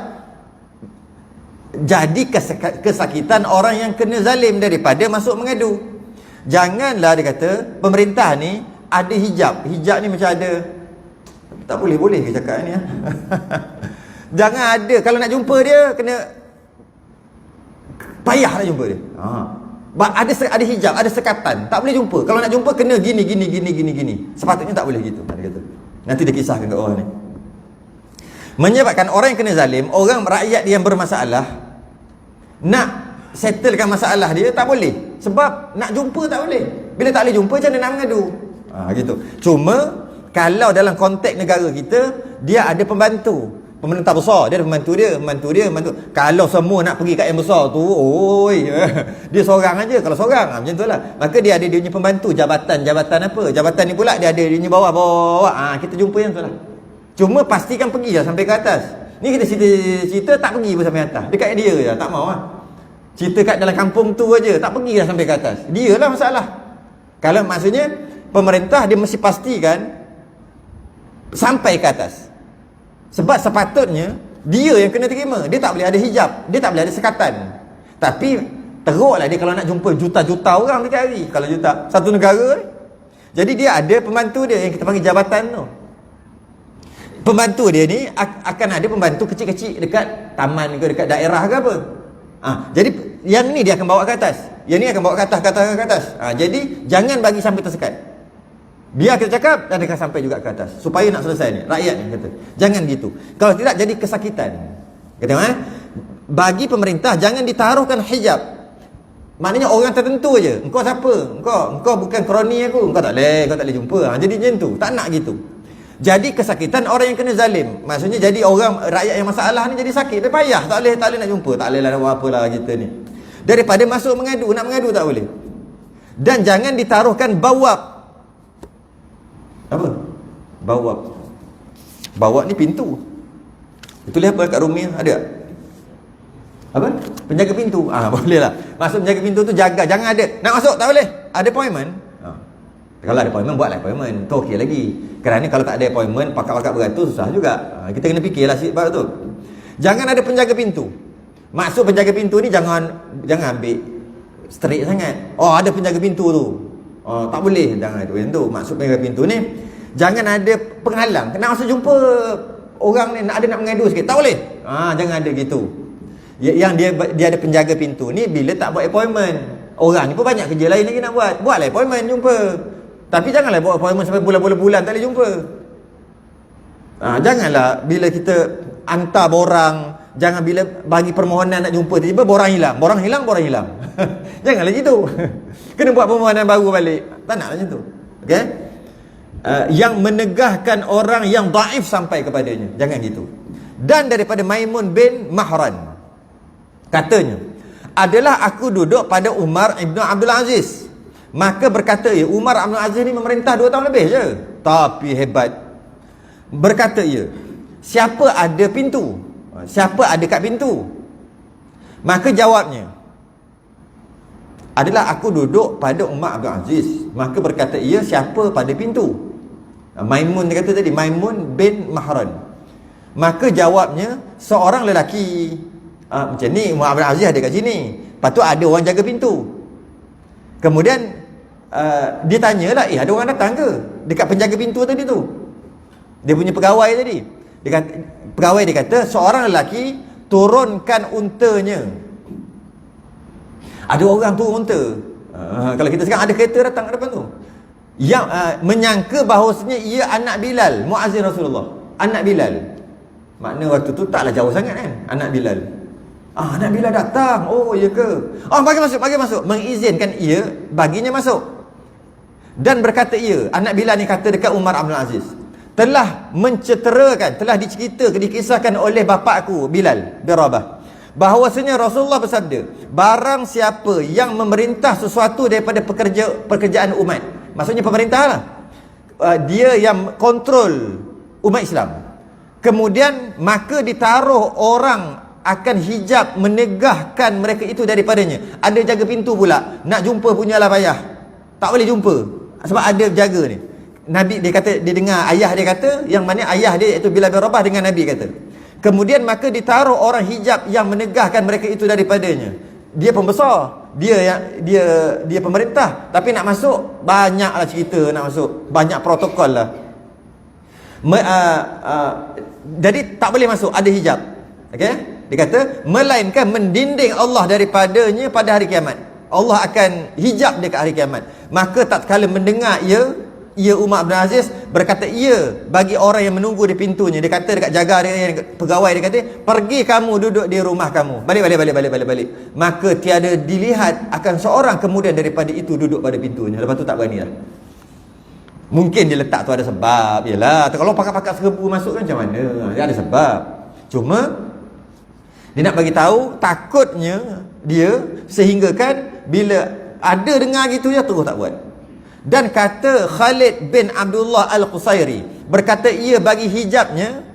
Jadi kesakitan orang yang kena zalim daripada masuk mengadu. Janganlah dia kata pemerintah ni ada hijab. Hijab ni macam ada, tak boleh ke cakap ni Jangan ada. Kalau nak jumpa dia, kena payah nak jumpa dia. Ada hijab, ada sekatan, tak boleh jumpa. Kalau nak jumpa kena gini. Sepatutnya tak boleh gitu, dia kata. Nanti dia kisahkan kat orang ni. Menyebabkan orang yang kena zalim, orang rakyat yang bermasalah, nak settlekan masalah dia tak boleh. Sebab nak jumpa tak boleh. Bila tak boleh jumpa, macam mana nak mengadu? Gitu. Cuma kalau dalam konteks negara kita, dia ada pembantu. Pemerintah besar, dia ada pembantu dia. Kalau semua nak pergi kat yang besar tu, dia seorang aja. Kalau seorang, macam tu lah. Maka dia ada dia punya pembantu. Jabatan apa? Jabatan ni pula dia ada dia punya bawah. Kita jumpa yang tu lah. Cuma pastikan pergi lah sampai ke atas. Ni kita cerita tak pergi pun sampai atas. Dekat dia je, tak mau lah. Cerita kat dalam kampung tu aja, tak pergi lah sampai ke atas. Dia lah masalah. Kalau maksudnya pemerintah dia mesti pastikan sampai ke atas. Sebab sepatutnya dia yang kena terima. Dia tak boleh ada hijab, dia tak boleh ada sekatan. Tapi teruklah dia kalau nak jumpa juta-juta orang dekat hari. Kalau juta, satu negara ni. Jadi dia ada pembantu dia yang kita panggil jabatan tu. Pembantu dia ni akan ada pembantu kecil-kecil dekat taman ke, dekat daerah ke apa. Jadi yang ni dia akan bawa ke atas, yang ni akan bawa ke atas. Jadi jangan bagi sampai tersekat. Biar kita cakap dan dia akan sampai juga ke atas, supaya nak selesai ni. Rakyat ni kata, jangan gitu. Kalau tidak jadi kesakitan. Kata bagi pemerintah jangan ditaruhkan hijab. Maknanya orang tertentu je. Engkau siapa? Engkau bukan kroni aku. Kau tak boleh jumpa. Jadi macam tu. Tak nak gitu. Jadi kesakitan orang yang kena zalim. Maksudnya jadi orang rakyat yang masalah ni jadi sakit. Dia payah. Tak boleh nak jumpa. Tak boleh lah buat apalah kita ni. Daripada masuk mengadu. Nak mengadu tak boleh. Dan jangan ditaruhkan bawab. Apa? Bawab ni pintu. Itu lihat apa kat Rumi ada tak? Apa? Penjaga pintu. Boleh lah. Masuk penjaga pintu tu jaga. Jangan ada. Nak masuk tak boleh. Ada appointment. Kalau ada appointment, buatlah appointment. Tu okey lagi. Kerana kalau tak ada appointment, pakat-pakat beratus susah juga. Kita kena fikirlah sebab tu. Jangan ada penjaga pintu. Maksud penjaga pintu ni jangan ambil straight sangat. Ada penjaga pintu tu. Tak boleh. Jangan ada pintu. Maksud penjaga pintu ni jangan ada penghalang. Kena masuk jumpa orang ni nak mengadu sikit. Tak boleh. Jangan ada gitu. Yang dia ada penjaga pintu ni bila tak buat appointment. Orang ni pun banyak kerja lain lagi nak buat. Buatlah appointment jumpa. Tapi janganlah buat appointment sampai bulan-bulan tak boleh jumpa. Janganlah bila kita hantar borang, jangan bila bagi permohonan nak jumpa tiba-tiba borang hilang. Janganlah gitu. Kena buat permohonan baru balik. Tak nak macam tu. Okey? Yang menegahkan orang yang daif sampai kepadanya. Jangan gitu. Dan daripada Maimun bin Mahran, katanya, adalah aku duduk pada Umar Ibn Abdul Aziz. Maka berkata ia, Umar Abdul Aziz ni memerintah 2 tahun lebih je. Tapi hebat. Berkata ia, siapa ada pintu? Siapa ada kat pintu? Maka jawabnya, adalah aku duduk pada Umar Abdul Aziz. Maka berkata ia, siapa pada pintu? Maimun dia kata tadi, Maimun bin Mahran. Maka jawabnya, seorang lelaki. Macam ni Umar Abdul Aziz ada kat sini. Lepas tu ada orang jaga pintu. Kemudian dia tanyalah, ada orang datang ke dekat penjaga pintu tadi tu? Dia punya pegawai tadi. Pegawai dia kata, seorang lelaki turunkan untanya. Ada orang turun unta. Kalau kita sekarang ada kereta datang ke depan tu, yang menyangka bahawasanya ia anak Bilal, muazzin Rasulullah. Anak Bilal. Makna waktu tu taklah jauh sangat kan, anak Bilal. Anak Bilal datang. Oh, ya ke? Bagi masuk. Mengizinkan ia, baginya masuk. Dan berkata ia, anak Bilal ni kata dekat Umar Abdul Aziz, telah menceterakan, telah dikisahkan oleh bapa aku Bilal bin Rabah, bahawasanya Rasulullah bersabda, barang siapa yang memerintah sesuatu daripada pekerjaan umat, maksudnya pemerintah lah, dia yang kontrol umat Islam, kemudian maka ditaruh orang akan hijab menegahkan mereka itu daripadanya. Ada jaga pintu pula, nak jumpa punyalah payah, tak boleh jumpa sebab ada jaga ni. Nabi dia kata, dia dengar ayah dia kata, yang mana ayah dia iaitu Bilal bin Rabah dengan Nabi kata, kemudian maka ditaruh orang hijab yang menegahkan mereka itu daripadanya. Dia pembesar, dia pemerintah, tapi nak masuk banyaklah cerita, nak masuk banyak protokol lah. Jadi tak boleh masuk, ada hijab. Okey? Dia kata, melainkan mendinding Allah daripadanya pada hari kiamat. Allah akan hijab dia kat hari kiamat. Maka tak kala mendengar ia Umar bin Aziz berkata ia bagi orang yang menunggu di pintunya. Dia kata dekat jaga dia, pegawai dia kata, pergi kamu duduk di rumah kamu. Balik. Maka tiada dilihat akan seorang kemudian daripada itu duduk pada pintunya. Lepas tu tak berani lah. Mungkin dia letak tu ada sebab. Yalah, kalau pakat-pakat serbu masuk kan macam mana? Dia ada sebab. Cuma dia nak bagi tahu takutnya dia, sehingga kan bila ada dengar gitu dia terus tak buat. Dan kata Khalid bin Abdullah Al-Qusairi, berkata ia bagi hijabnya.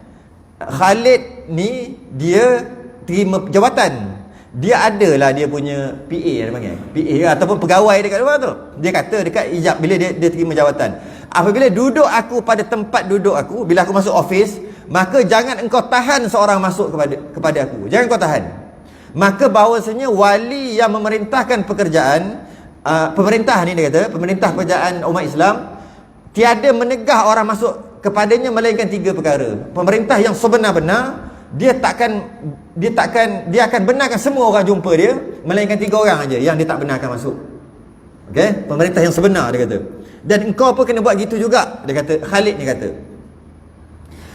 Khalid ni dia terima jawatan. Dia adalah dia punya PA, dia panggil PA ataupun pegawai dekat luar tu. Dia kata dekat hijab bila dia terima jawatan, apabila duduk aku pada tempat duduk aku, bila aku masuk office, maka jangan engkau tahan seorang masuk kepada aku. Jangan kau tahan. Maka bahawasanya wali yang memerintahkan pekerjaan, pemerintah ni dia kata, pemerintah pekerjaan umat Islam, tiada menegah orang masuk kepadanya melainkan 3 perkara. Pemerintah yang sebenar-benar, dia akan benarkan semua orang jumpa dia, melainkan 3 orang aja yang dia tak benarkan masuk. Okey, pemerintah yang sebenar dia kata. Dan engkau pun kena buat gitu juga, dia kata. Khalid ni kata,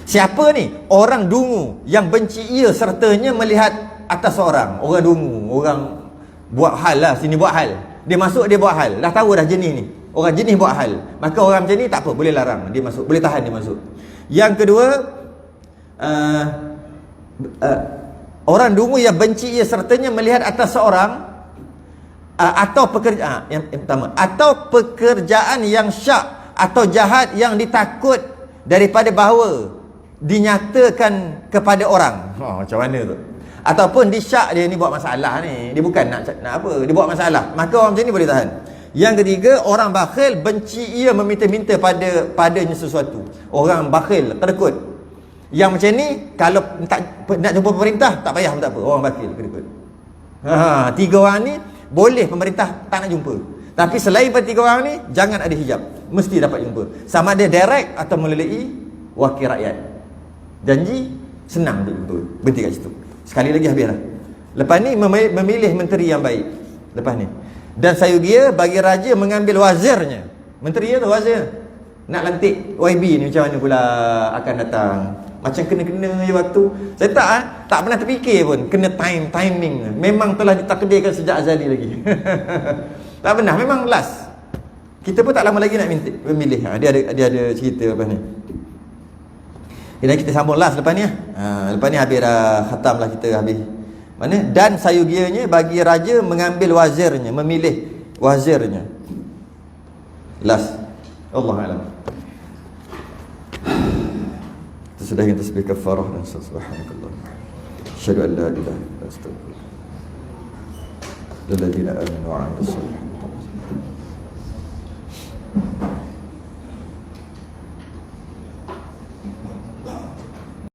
siapa ni? Orang dungu yang benci ia sertanya melihat atas orang dungu, orang buat hal lah, sini buat hal. Dia masuk, dia buat hal. Dah tahu dah jenis ni. Orang jenis buat hal. Maka orang macam ni tak apa, boleh larang dia masuk, boleh tahan dia masuk. Yang kedua, orang dungu yang benci ia sertanya melihat atas seorang atau pekerjaan yang pertama, atau pekerjaan yang syak atau jahat yang ditakut daripada bahawa dinyatakan kepada orang. Macam mana tu? Ataupun disyak dia ni buat masalah ni, dia bukan nak apa, dia buat masalah, maka orang macam ni boleh tahan. Yang ketiga, orang bakhil benci ia meminta-minta padanya sesuatu. Orang bakhil, kedekut. Yang macam ni, kalau nak jumpa pemerintah, tak payah pun tak apa. Orang bakhil, kedekut. Tiga orang ni, boleh pemerintah tak nak jumpa. Tapi selain pada tiga orang ni, jangan ada hijab. Mesti dapat jumpa. Sama ada direct atau melalui wakil rakyat. Janji, senang untuk jumpa. Berhenti kat situ. Sekali lagi habis lah. Lepas ni, memilih menteri yang baik. Lepas ni. Dan sayugia bagi raja mengambil wazirnya. Menteri tu wazir. Nak lantik YB ni macam mana pula akan datang. Macam kena-kena je waktu. Saya tak pernah terfikir pun kena timing. Memang telah ditakdirkan sejak azali lagi. Tak pernah, memang last. Kita pun tak lama lagi nak memilih. Dia ada cerita lepas ni. Dan kita sambung last lepas ni. Lepas ni habis dah, khatam lah kita habis. Mana? Dan sayugianya bagi raja mengambil wazirnya, memilih wazirnya. Last. Allahuakbar. Sudah kita tasbih kafarah dan subhanakallah. Asyhadu an la ilaha illa anta astaghfiruka wa atubu ilaik. Lilladzina amanu wa 'amilus shalihat.